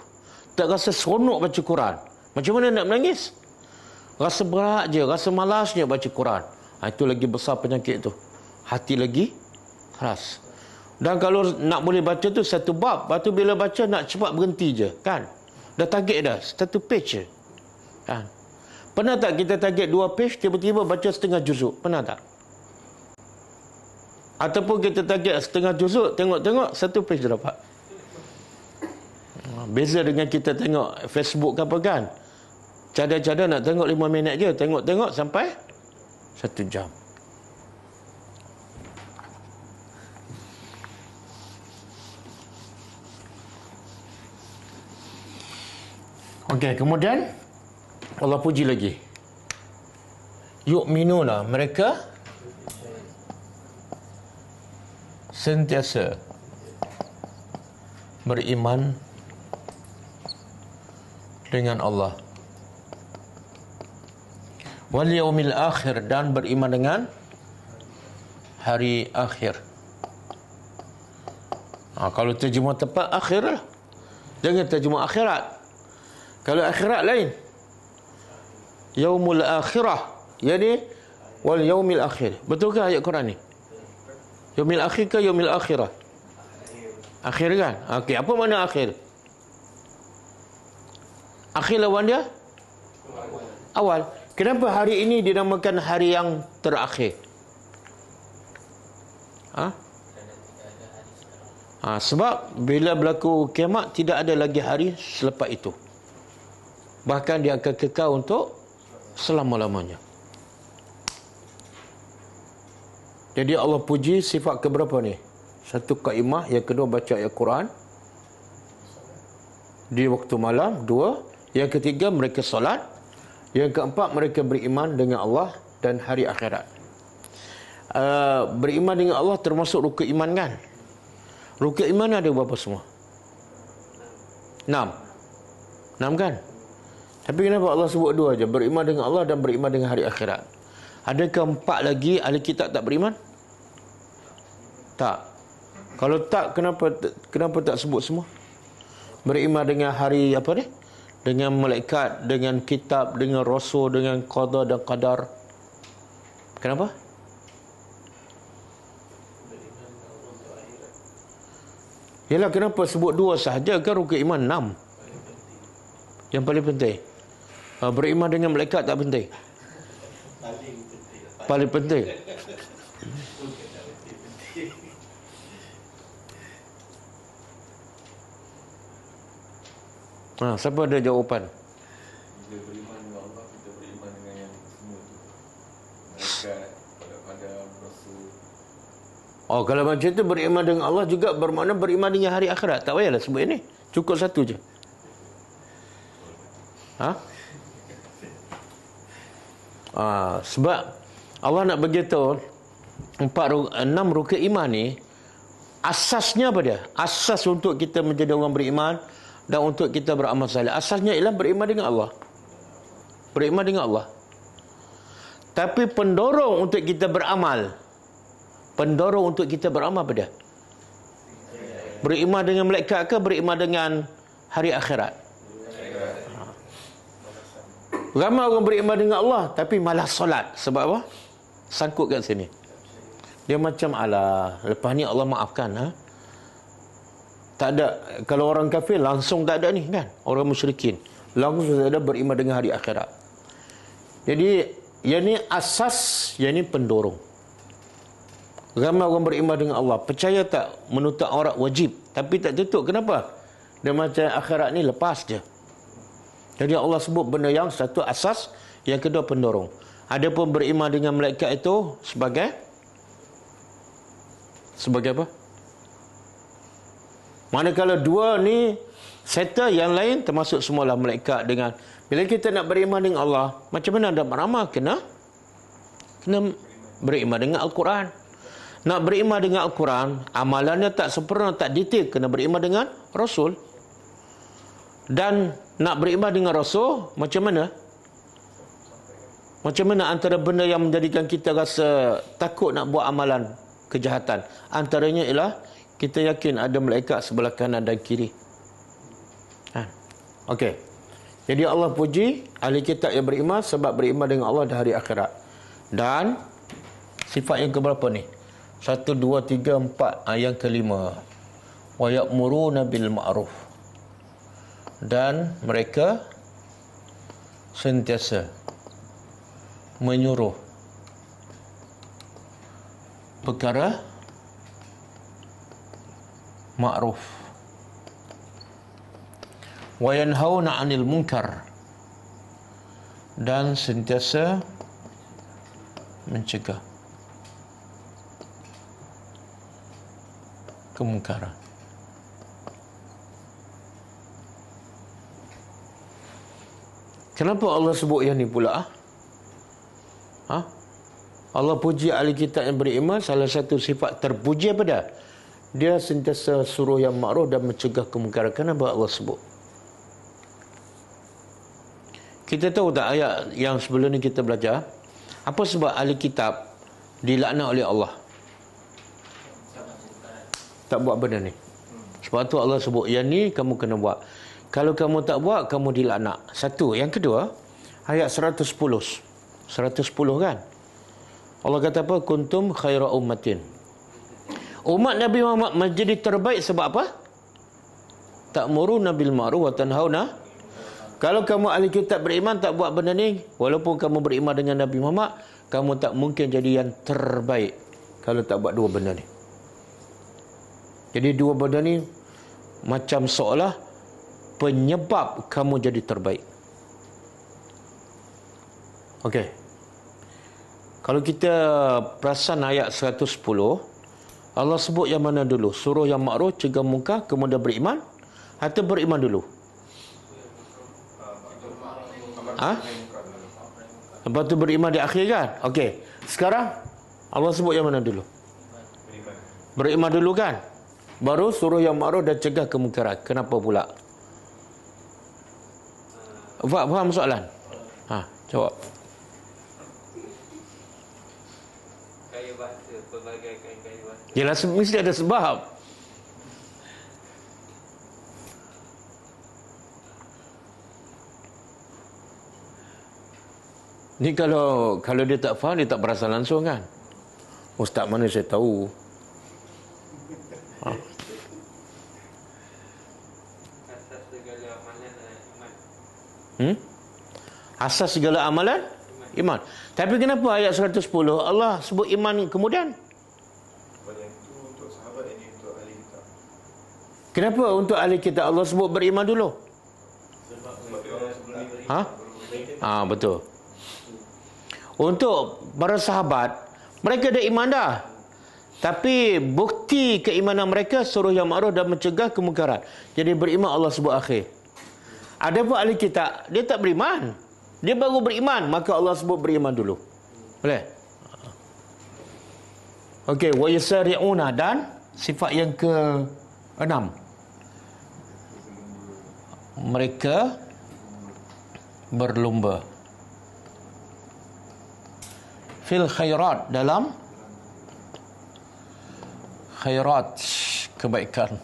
tak rasa seronok baca Quran. Macam mana nak menangis? Rasa berat je, rasa malasnya baca Quran. Itu lagi besar penyakit tu. Hati lagi keras. Dan kalau nak boleh baca tu satu bab, lepas tu bila baca nak cepat berhenti je, kan? Dah target dah, satu page je. Kan? Pernah tak kita target 2 page, tiba-tiba baca setengah juzuk? Pernah tak? Ataupun kita target setengah juzuk, tengok-tengok satu page dah dapat. Beza dengan kita tengok Facebook ke apa kan? Cadar-cadar nak tengok 5 minit je, tengok-tengok sampai 1 jam. Okey, kemudian Allah puji lagi. Yu'minuna, mereka sentiasa beriman dengan Allah. Wal yaumil akhir, dan beriman dengan hari akhir. Kalau terjemah tepat akhir lah. Jangan terjemah akhirat. Kalau akhirat lain. Yaumul akhirah. Yani wal yaumil akhir. Betulkah ayat Quran ni? Yaumil akhir ke yaumil akhirah? Akhir kan? Okey, apa makna akhir? Akhir lawan dia? Awal. Kenapa hari ini dinamakan hari yang terakhir? Sebab bila berlaku kiamat, tidak ada lagi hari selepas itu. Bahkan dia akan kekal untuk selama-lamanya. Jadi Allah puji sifat keberapa ni? Satu, kaimah. Yang kedua, baca ayat Quran di waktu malam. 2. Yang ketiga, mereka solat. Yang keempat, mereka beriman dengan Allah dan hari akhirat. Beriman dengan Allah termasuk rukun iman kan? Rukun iman ada berapa semua? 6. 6 kan? Tapi kenapa Allah sebut dua aja? Beriman dengan Allah dan beriman dengan hari akhirat. Adakah 4 lagi ahli kitab tak beriman? Tak. Kalau tak, kenapa tak sebut semua? Beriman dengan hari apa ni? Dengan malaikat, dengan kitab, dengan rasul, dengan qada dan qadar. Kenapa? Yalah, kenapa sebut 2 sahaja? Kan rukun iman 6. Yang paling penting. Beriman dengan malaikat tak penting? Paling penting. Siapa ada jawapan? Bila beriman dengan Allah, kita beriman dengan yang semua tu. Malaikat, pada Rasul. Oh, kalau macam tu beriman dengan Allah juga bermakna beriman dengan hari akhirat. Tak payahlah sebut ini. Cukup satu je. Sebab Allah nak beritahu 6 rukun iman ni, asasnya apa dia? Asas untuk kita menjadi orang beriman dan untuk kita beramal saleh. Asasnya ialah beriman dengan Allah. Beriman dengan Allah. Tapi pendorong untuk kita beramal, apa dia? Beriman dengan malaikat ke beriman dengan hari akhirat? Ramai orang beriman dengan Allah tapi malas solat. Sebab apa? Sangkut kat sini. Dia macam, alah, lepas ni Allah maafkan. Tak ada. Kalau orang kafir langsung tak ada ni kan. Orang musyrikin langsung tak ada beriman dengan hari akhirat. Jadi yang ni asas, yang ni pendorong. Ramai orang beriman dengan Allah, percaya tak menutup aurat wajib, tapi tak tutup. Kenapa? Dia macam akhirat ni lepas je. Jadi Allah sebut benda yang satu asas, yang kedua pendorong. Adapun beriman dengan malaikat itu sebagai apa? Manakala 2 ni settle, yang lain termasuk semualah malaikat dengan. Bila kita nak beriman dengan Allah, macam mana ada beramal? Kena beriman dengan Al-Quran. Nak beriman dengan Al-Quran, amalannya tak sempurna, tak detail, kena beriman dengan Rasul. Dan nak beriman dengan Rasul, macam mana? Macam mana antara benda yang menjadikan kita rasa takut nak buat amalan kejahatan? Antaranya ialah kita yakin ada malaikat sebelah kanan dan kiri. Okey. Jadi Allah puji ahli kitab yang beriman sebab beriman dengan Allah dan hari akhirat. Dan sifat yang keberapa ni? 1, 2, 3, 4. Yang kelima, wa ya'muruna bil ma'ruf. Dan mereka sentiasa menyuruh perkara ma'ruf, wa yanhauna 'anil munkar, dan sentiasa mencegah kemungkaran. Kenapa Allah sebut yang ni pula? Allah puji ahli kitab yang beriman, salah satu sifat terpuji apa dah? Dia sentiasa suruh yang ma'ruf dan mencegah kemungkaran. Kenapa Allah sebut? Kita tahu tak ayat yang sebelum ni kita belajar? Apa sebab ahli kitab dilaknat oleh Allah? Tak buat benda ni. Sebab tu Allah sebut, yang ni kamu kena buat. Kalau kamu tak buat, kamu dilaknat. Satu. Yang kedua, ayat 110 kan? Allah kata apa? Kuntum khaira ummatin. Umat Nabi Muhammad menjadi terbaik sebab apa? Ta'muruna bil ma'ruf wa tanhauna. Kalau kamu ahli kitab beriman tak buat benda ni, walaupun kamu beriman dengan Nabi Muhammad, kamu tak mungkin jadi yang terbaik kalau tak buat 2 benda ni. Jadi 2 benda ni macam seolah penyebab kamu jadi terbaik. Okey. Kalau kita perasan ayat 110, Allah sebut yang mana dulu? Suruh yang ma'ruf, cegah munkar, kemudian beriman, atau beriman dulu? Lepas tu beriman di akhir kan? Okey. Sekarang Allah sebut yang mana dulu? Beriman dulu kan? Baru suruh yang ma'ruf dan cegah kemungkaran. Kenapa pula? Faham soalan? Jawab. Kaya bahasa, pelbagai kaya bahasa. Yelah, mesti ada sebab. Ni kalau dia tak faham, dia tak perasan langsung kan. Ustaz mana saya tahu. Asas segala amalan iman. Asas segala amalan iman. Tapi kenapa ayat 110 Allah sebut iman kemudian? Pada yang itu untuk sahabat, ini untuk ahli kitab. Kenapa untuk ahli kitab Allah sebut beriman dulu? Sebab dia orang sebelum ni Betul. Untuk para sahabat, mereka ada iman dah. Tapi bukti keimanan mereka suruh yang ma'ruf dan mencegah kemungkaran. Jadi beriman Allah sebut akhir. Ada pun ahli kitab, dia tak beriman. Dia baru beriman, maka Allah sebut beriman dulu. Boleh? Okey, wa yusari'una, dan sifat yang ke-6. Mereka berlumba fil khairat, dalam khairat, kebaikan.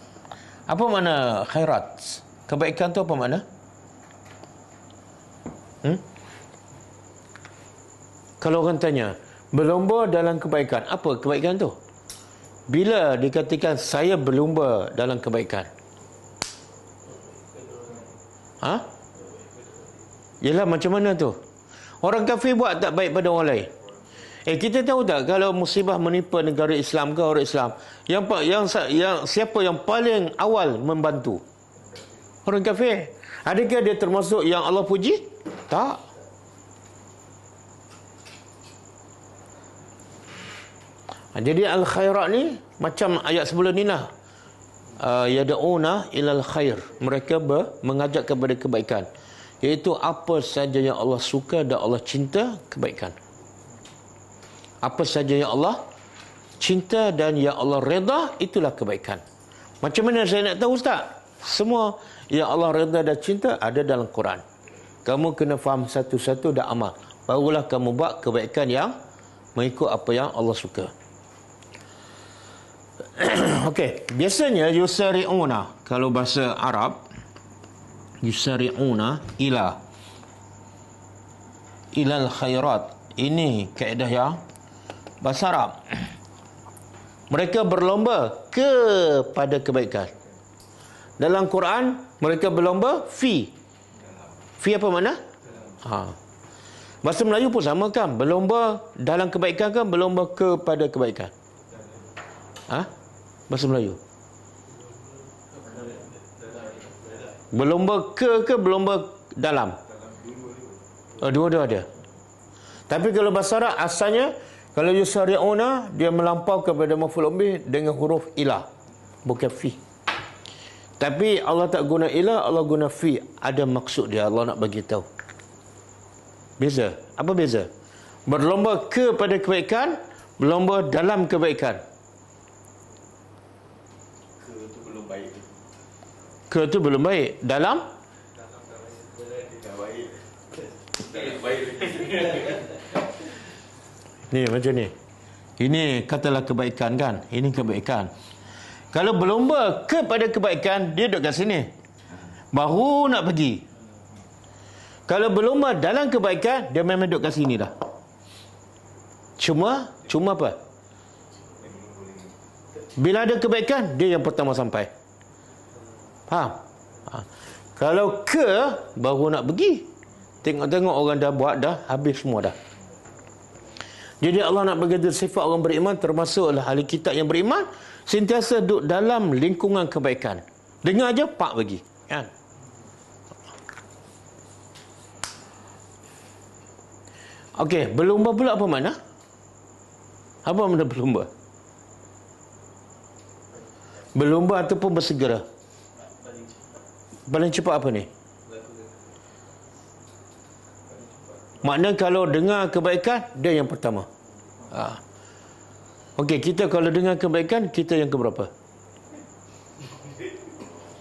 Apa makna khairat? Kebaikan tu apa makna? Kalau orang tanya, berlumba dalam kebaikan, apa kebaikan tu? Bila dikatakan saya berlumba dalam kebaikan? Yelah, macam mana tu? Orang kafir buat tak baik pada orang lain. Kita tahu tak kalau musibah menimpa negara Islam ke orang Islam, yang siapa yang paling awal membantu? Orang kafir. Adakah dia termasuk yang Allah puji? Tak. Jadi al-khairat ni macam ayat sebelum ni lah. Yad'una ilal khair. Mereka mengajak kepada kebaikan. Iaitu apa saja yang Allah suka dan Allah cinta, kebaikan. Apa saja yang Allah cinta dan yang Allah reda, itulah kebaikan. Macam mana saya nak tahu, Ustaz? Semua yang Allah reda dan cinta ada dalam Quran. Kamu kena faham satu-satu dan amal. Barulah kamu buat kebaikan yang mengikut apa yang Allah suka. Okey, biasanya yusari'una, kalau bahasa Arab, yusari'una ilal khairat. Ini kaedah yang bahasa Arab. Mereka berlomba kepada kebaikan. Dalam Quran, mereka berlomba fi apa makna? Bahasa Melayu pun sama kan? Berlomba dalam kebaikan kan? Berlomba kepada kebaikan. Bahasa Melayu. Berlomba ke berlomba dalam? Dua-dua ada. Tapi kalau bahasa Arab asalnya, kalau yusari'una, dia melampau kepada maf'ul bih dengan huruf ila, bukan fi. Tapi Allah tak guna ila, Allah guna fi. Ada maksud dia, Allah nak bagi tahu. Beza. Apa beza? Berlomba kepada kebaikan, berlomba dalam kebaikan. Ke tu belum baik. Dalam ni macam ni. Ini katalah kebaikan kan? Ini kebaikan. Kalau berlomba kepada kebaikan, dia duduk kat sini. Baru nak pergi. Kalau berlomba dalam kebaikan, dia memang duduk kat sini dah. Cuma apa? Bila ada kebaikan, dia yang pertama sampai. Faham? Kalau baru nak pergi. Tengok-tengok orang dah buat dah, habis semua dah. Jadi Allah nak bagi sifat orang beriman, termasuklah ahli kitab yang beriman, sentiasa duduk dalam lingkungan kebaikan. Dengar aja, pak bagi. Kan? Okey, berlumba pula apa makna? Apa makna berlumba? Berlumba ataupun bersegera. Paling cepat apa ni? Makna kalau dengar kebaikan, dia yang pertama. Okey, kita kalau dengar kebaikan, kita yang keberapa?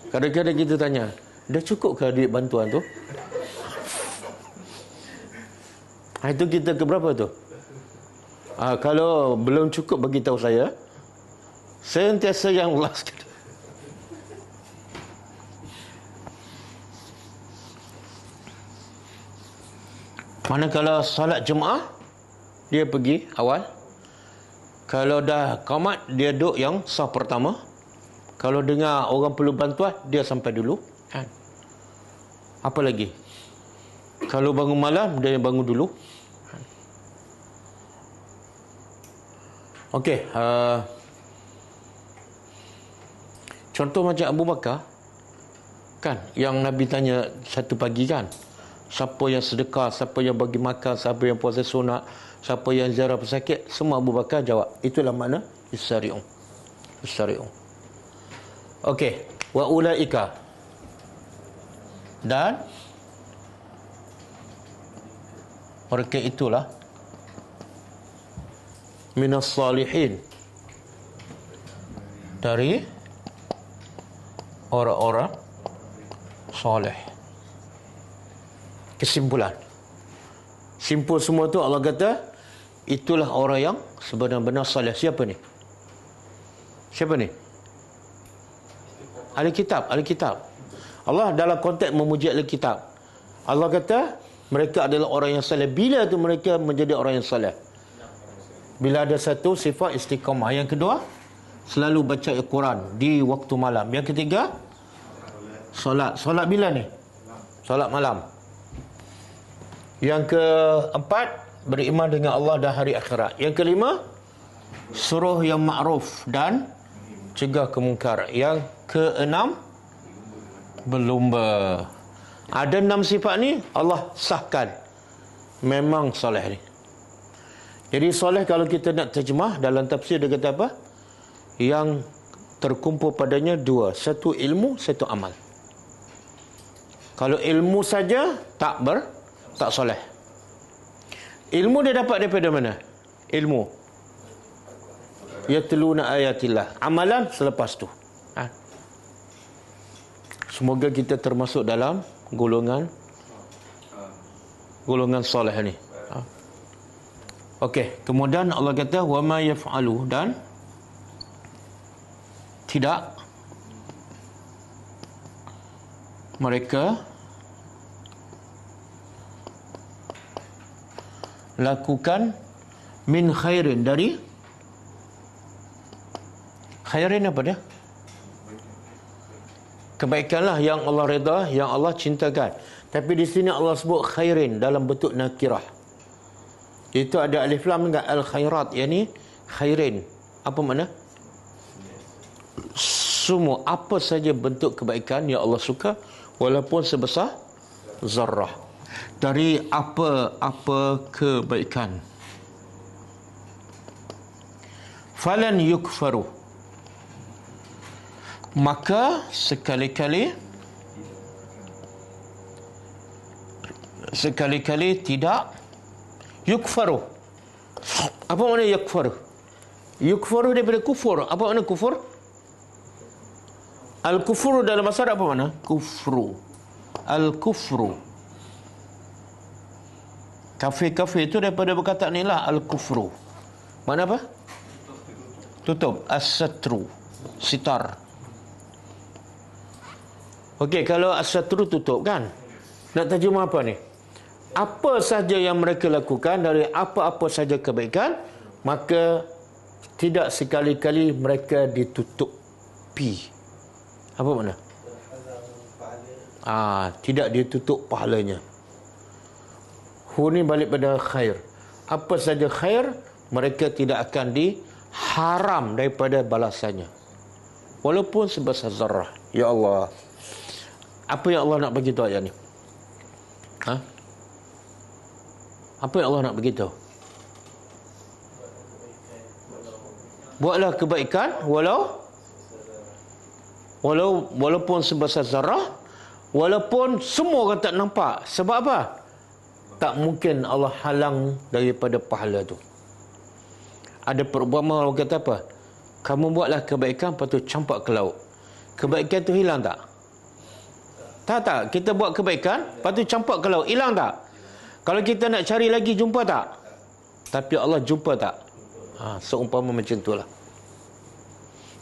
Kadang-kadang kita tanya, dah cukup ke duit bantuan tu? Itu kita ke berapa tu? Kalau belum cukup bagi tahu saya sentiasa yang last. Manakala salat Jumaat, dia pergi awal. Kalau dah qamat, dia duduk yang saf pertama. Kalau dengar orang perlu bantuan, dia sampai dulu. Kan? Apa lagi? Kalau bangun malam, dia bangun dulu. Okey. Contoh macam Abu Bakar. Kan? Yang Nabi tanya satu pagi kan. Siapa yang sedekah, siapa yang bagi makan, siapa yang puasa sunat, siapa yang ziarah pesakit, semua Abu Bakar jawab. Itulah makna Isari'un. Okey, wa ulaika. Dan mereka itulah minas salihin, dari orang-orang soleh. Kesimpulan, simpul semua tu Allah kata itulah orang yang sebenar-benar soleh. Siapa ni? Ahli kitab. Allah dalam konteks memuji ahli kitab, Allah kata mereka adalah orang yang soleh. Bila tu mereka menjadi orang yang soleh? Bila ada satu sifat istiqamah. Yang kedua, selalu baca Al-Quran di waktu malam. Yang ketiga, solat bila ni? Solat malam. Yang keempat, beriman dengan Allah dan hari akhirat. Yang kelima, suruh yang ma'ruf dan cegah kemungkar. Yang keenam, berlumba. Ada 6 sifat ni Allah sahkan memang soleh ni. Jadi soleh kalau kita nak terjemah dalam tafsir, dia kata apa? Yang terkumpul padanya 2, satu ilmu, satu amal. Kalau ilmu saja tak soleh. Ilmu dia dapat daripada mana? Ilmu yatluna ayatillah. Amalan selepas tu. Semoga kita termasuk dalam golongan soleh ni. Okey, kemudian Allah kata wa ma yaf'alu, dan tidak mereka lakukan min khairin, dari khairin apa dia? Kebaikanlah yang Allah redha, yang Allah cintakan. Tapi di sini Allah sebut khairin dalam bentuk nakirah. Itu ada alif lam dengan al khairat, yakni khairin. Apa makna? Semua apa saja bentuk kebaikan yang Allah suka, walaupun sebesar zarrah. Dari apa-apa kebaikan. Falan yukfaru, maka sekali-kali tidak yukfaru. Apa makna yukfaru? Yukfaru daripada kufur. Apa makna kufur? Al-kufru dalam bahasa Arab apa makna? Kufru. Al-kufru. Kafir itu daripada perkataan inilah al-kufru. Mana apa? Tutup. As-satru. Sitar. Okey, kalau as-satru tutup kan? Nak terjemah apa ni? Apa saja yang mereka lakukan, dari apa-apa saja kebaikan, maka tidak sekali-kali mereka ditutupi. Apa makna? Tidak ditutup pahalanya. Hu ni balik pada khair. Apa saja khair, mereka tidak akan diharam daripada balasannya, walaupun sebesar zarrah. Ya Allah, apa yang Allah nak beritahu ayat ni? Apa yang Allah nak beritahu? Buatlah kebaikan walaupun sebesar zarrah, walaupun semua orang tak nampak. Sebab apa? Tak mungkin Allah halang daripada pahala tu. Ada perumpamaan orang kata apa? Kamu buatlah kebaikan, lepas tu campak ke laut. Kebaikan tu hilang tak? Tak. Kita buat kebaikan, lepas tu campak ke laut. Hilang tak? Kalau kita nak cari lagi, jumpa tak? Tapi Allah jumpa tak? Seumpama macam itulah.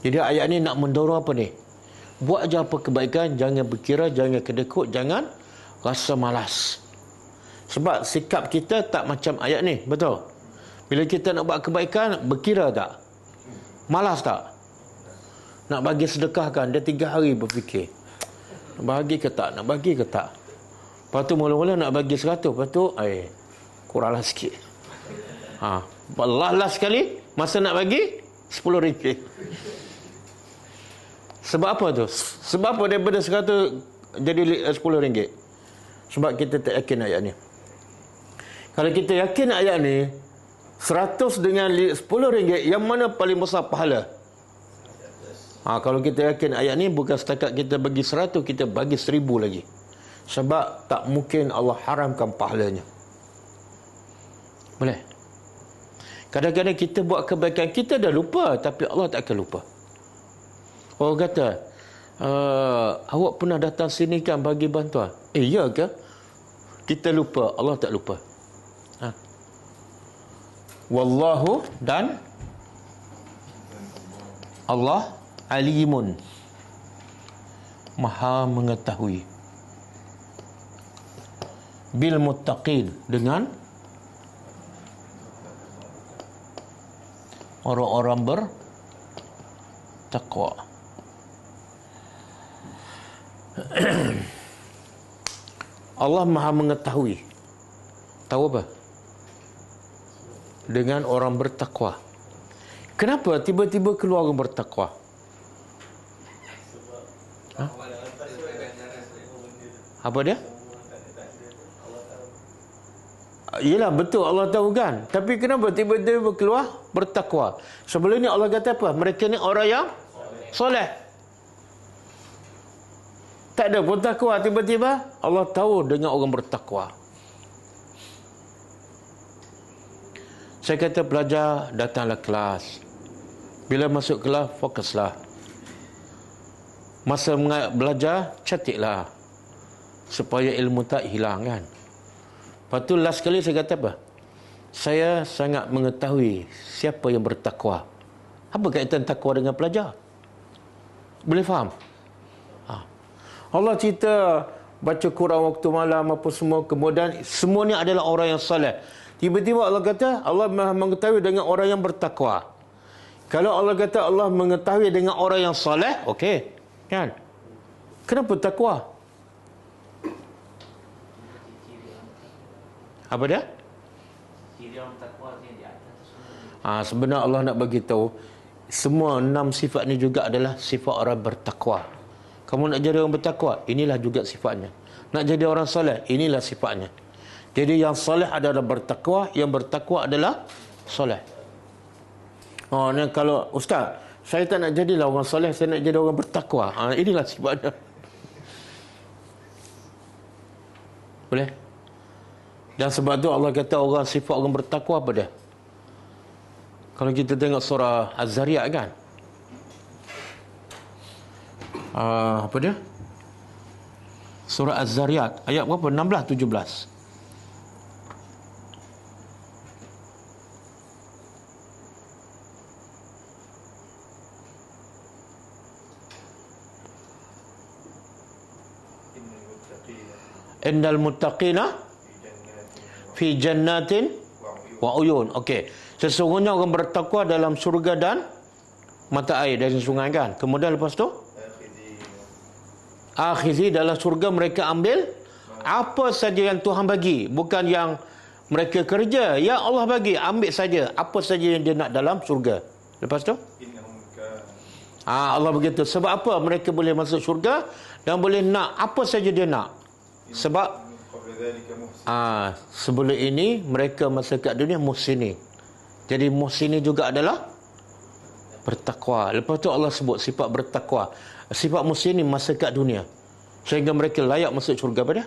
Jadi ayat ni nak mendorong apa ni? Buat je apa kebaikan, jangan berkira, jangan kedekut, jangan rasa malas. Sebab sikap kita tak macam ayat ni, betul? Bila kita nak buat kebaikan, berkira tak? Malas tak? Nak bagi sedekahkan, dia 3 hari berfikir. Nak bagi ke tak? Nak bagi ke tak? Lepas tu mula-mula nak bagi 100, lepas tu kuranglah sikit. Last sekali masa nak bagi RM10. Sebab apa tu? Sebab apa daripada 100 jadi RM10? Sebab kita tak yakin ayat ni. Kalau kita yakin ayat ni, 100 dengan RM10, yang mana paling besar pahala? Kalau kita yakin ayat ni, bukan setakat kita bagi 100, kita bagi 1000 lagi. Sebab tak mungkin Allah haramkan pahalanya. Boleh? Kadang-kadang kita buat kebaikan, kita dah lupa, tapi Allah tak akan lupa. Orang kata, awak pernah datang sini kan bagi bantuan? Ya ke? Kita lupa, Allah tak lupa. Wallahu, dan Allah alimun, maha mengetahui, bil muttaqin, dengan orang-orang bertakwa. Allah maha mengetahui. Tahu apa? Dengan orang bertakwa. Kenapa tiba-tiba keluar orang bertakwa? Apa dia? Yelah, betul, Allah tahu kan. Tapi kenapa tiba-tiba keluar bertakwa? Sebelum ni Allah kata apa? Mereka ni orang yang soleh. Tak ada pun takwa. Tiba-tiba Allah tahu dengan orang bertakwa. Saya kata pelajar, datanglah kelas. Bila masuk kelas, fokuslah. Masa belajar, catiklah, supaya ilmu tak hilang kan. Lepas tu last kali saya kata apa? Saya sangat mengetahui siapa yang bertakwa. Apa kaitan takwa dengan pelajar? Boleh faham? Allah cerita baca Quran waktu malam apa semua, kemudian semua ni adalah orang yang soleh. Tiba-tiba Allah kata Allah mengetahui dengan orang yang bertakwa. Kalau Allah kata Allah mengetahui dengan orang yang soleh, okey, kan? Kenapa takwa? Apa dia? Sebenarnya Allah nak bagi tahu semua 6 sifat ni juga adalah sifat orang bertakwa. Kamu nak jadi orang bertakwa, inilah juga sifatnya. Nak jadi orang soleh, inilah sifatnya. Jadi yang soleh adalah bertakwa, yang bertakwa adalah soleh. Ni kalau ustaz, saya tak nak jadilah orang soleh, saya nak jadi orang bertakwa. Inilah sifatnya. Boleh? Dan sebab tu Allah kata orang sifat orang bertakwa apa dia? Kalau kita tengok surah Az-Zariyat kan, apa dia? Surah Az-Zariyat ayat berapa? 16, 17. Innal muttaqina fi jannatin wa uyun. Okey. Sesungguhnya orang bertakwa dalam surga dan mata air dari sungai kan. Kemudian lepas tu akhizi, dalam surga mereka ambil apa saja yang Tuhan bagi, bukan yang mereka kerja. Ya Allah bagi, ambil saja apa saja yang dia nak dalam surga. Lepas tu Allah begitu. Sebab apa mereka boleh masuk surga dan boleh nak apa saja dia nak? Sebab sebelum ini mereka masa kat dunia muhsini. Jadi muhsini juga adalah bertakwa. Lepas tu Allah sebut sifat bertakwa, sifat muhsini masa kat dunia, sehingga mereka layak masuk syurga. Pada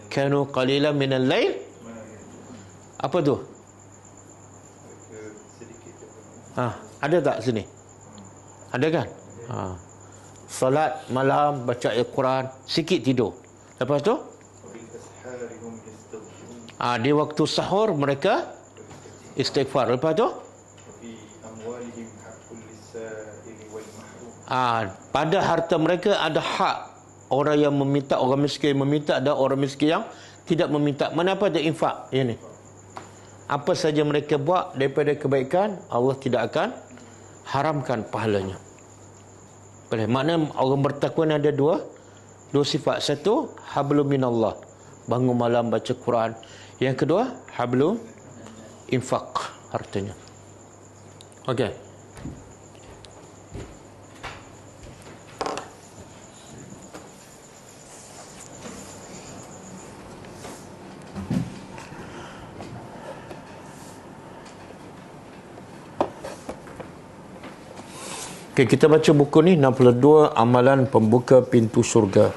kanu qalilan minal lail. Apa tu? Ada tak sini? Ada kan? Salat malam, baca Al-Quran, sikit tidur. Lepas tu Di waktu sahur mereka istighfar. Lepas tu pada harta mereka ada hak orang yang meminta, orang miskin meminta, dan orang miskin yang tidak meminta. Mana apa ada infak ini? Apa saja mereka buat daripada kebaikan, Allah tidak akan haramkan pahalanya. Makna orang bertakwa ada dua sifat. Satu, hablum minallah, bangun malam baca Quran. Yang kedua, hablum infak, hartanya. Okey. Okay, kita baca buku ni 62 amalan pembuka pintu syurga.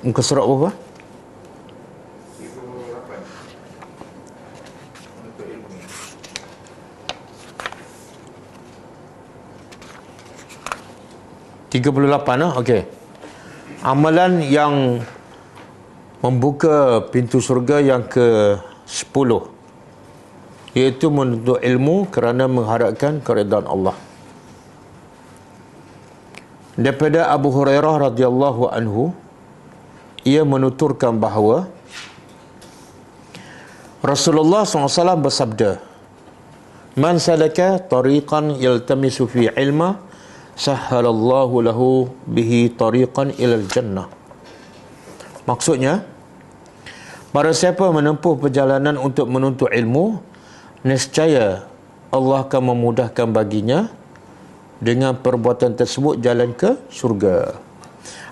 Muka surat berapa? 38. Okey. Amalan yang membuka pintu syurga yang ke-10, iaitu menuntut ilmu kerana mengharapkan keridaan Allah. Daripada Abu Hurairah radhiyallahu anhu, ia menuturkan bahawa Rasulullah SAW bersabda, "Man salaka tariqan yaltamisu fi ilma, sahhalallahu lahu bihi tariqan ilal jannah." Maksudnya, barang siapa menempuh perjalanan untuk menuntut ilmu, nescaya Allah akan memudahkan baginya dengan perbuatan tersebut jalan ke syurga.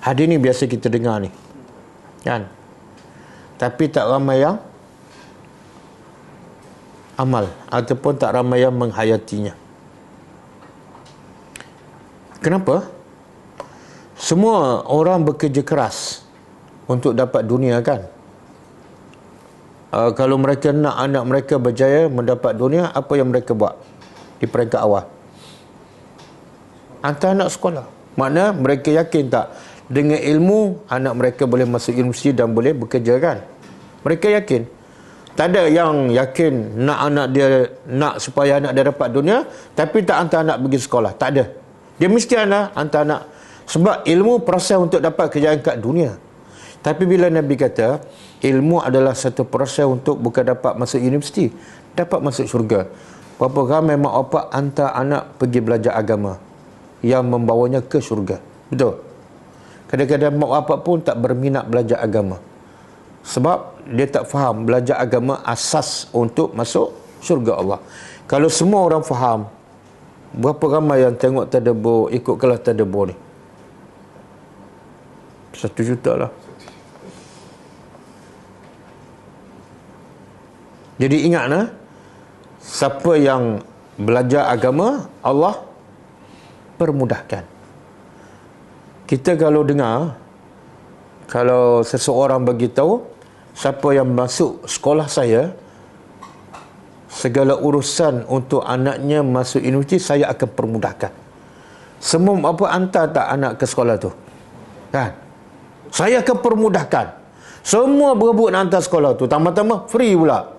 Hadis ni biasa kita dengar ni, kan? Tapi tak ramai yang amal, ataupun tak ramai yang menghayatinya. Kenapa? Semua orang bekerja keras untuk dapat dunia, kan? Kalau mereka nak anak mereka berjaya mendapat dunia, apa yang mereka buat di peringkat awal? Hantar anak sekolah. Makna mereka yakin tak, dengan ilmu anak mereka boleh masuk universiti dan boleh bekerja, kan? Mereka yakin. Tak ada yang yakin nak anak dia, nak supaya anak dia dapat dunia tapi tak hantar anak pergi sekolah. Tak ada. Dia mesti hantar anak. Sebab ilmu proses untuk dapat kejayaan kat dunia. Tapi bila Nabi kata ilmu adalah satu proses untuk bukan dapat masuk universiti, dapat masuk syurga. Berapa ramai mak bapak hantar anak pergi belajar agama yang membawanya ke syurga. Betul? Kadang-kadang mak bapak pun tak berminat belajar agama, sebab dia tak faham belajar agama asas untuk masuk syurga Allah. Kalau semua orang faham, berapa ramai yang tengok tadabbur, ikut kelas tadabbur ni? 1 juta lah. Jadi ingat, siapa yang belajar agama, Allah permudahkan. Kita kalau dengar, kalau seseorang beritahu, siapa yang masuk sekolah saya, segala urusan untuk anaknya masuk universiti saya akan permudahkan. Semua apa hantar tak anak ke sekolah tu, kan? Saya akan permudahkan. Semua berebut nak hantar sekolah tu, tambah-tambah free pula.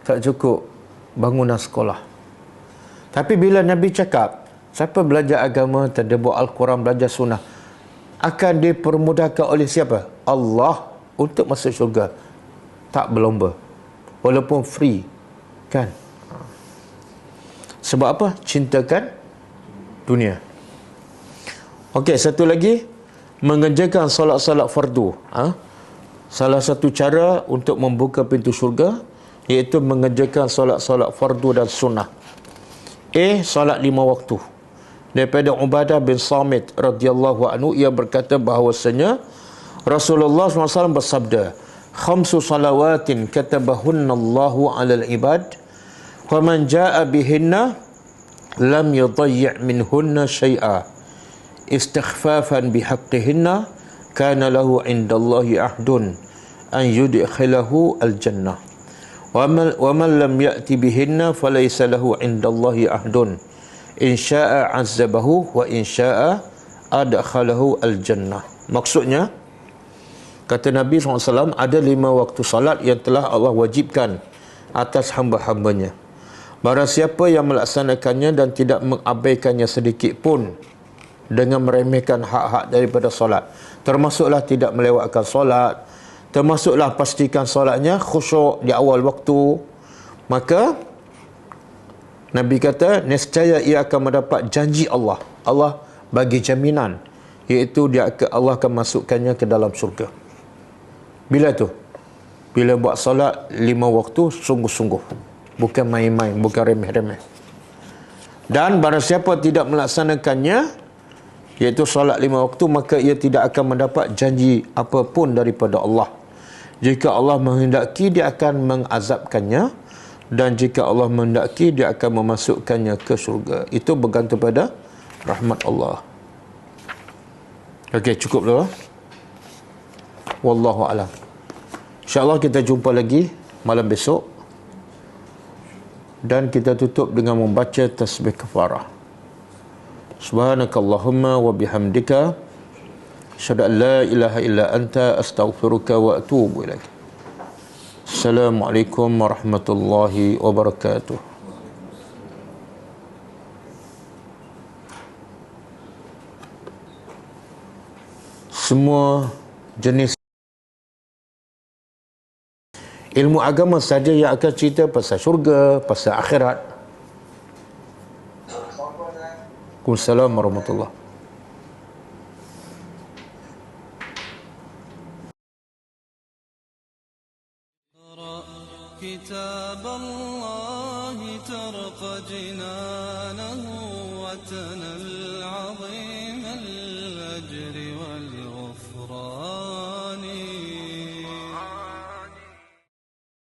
Tak cukup bangunan sekolah. Tapi bila Nabi cakap, siapa belajar agama, tadabbur Al-Quran, belajar sunnah, akan dipermudahkan oleh siapa? Allah untuk masuk syurga. Tak berlomba, walaupun free, kan? Sebab apa? Cintakan dunia. Okey, satu lagi, mengerjakan solat-solat fardu. Salah satu cara untuk membuka pintu syurga iaitu mengerjakan solat-solat fardu dan sunnah. Solat 5 waktu. Daripada Ubadah bin Samit radhiyallahu anhu, ia berkata bahawasanya Rasulullah SAW bersabda, 5 salawatin katabahunallahu alal ibad, wa man jaa bihinna lam yudayyi' minhunna syai'a, istighfafan bihaqqihinna kana lahu indallahi ahdun an yudkhilahu al-jannah. Wa man lam ya'ti bihinna falaysa lahu 'indallahi ahdun. In syaa'a 'azzabahu wa in syaa'a adkhalahu al-jannah. Maksudnya, kata Nabi SAW, ada 5 waktu salat yang telah Allah wajibkan atas hamba-hambanya. Barang siapa yang melaksanakannya dan tidak mengabaikannya sedikit pun dengan meremehkan hak-hak daripada solat, termasuklah tidak melewatkan solat, termasuklah pastikan solatnya khusyuk di awal waktu, maka Nabi kata nescaya ia akan mendapat janji Allah. Allah bagi jaminan, iaitu Allah akan masukkannya ke dalam syurga. Bila tu? Bila buat solat 5 waktu sungguh-sungguh, bukan main-main, bukan remeh-remeh. Dan barang siapa tidak melaksanakannya, iaitu solat 5 waktu, maka ia tidak akan mendapat janji apapun daripada Allah. Jika Allah menghendaki, dia akan mengazabkannya, dan jika Allah menghendaki, dia akan memasukkannya ke syurga. Itu bergantung pada rahmat Allah. Okey, cukup dulu. Wallahu a'lam. InsyaAllah kita jumpa lagi malam besok, dan kita tutup dengan membaca tasbih kafarah. Subhanakallahumma wa bihamdika asyhadu an la ilaha illa anta astaghfiruka wa atubu ilaik. Assalamualaikum warahmatullahi wabarakatuh. Semua jenis ilmu agama saja yang akan cerita pasal syurga, pasal akhirat. Waalaikumsalam warahmatullahi. كتاب الله ترق جنانه وتنى العظيم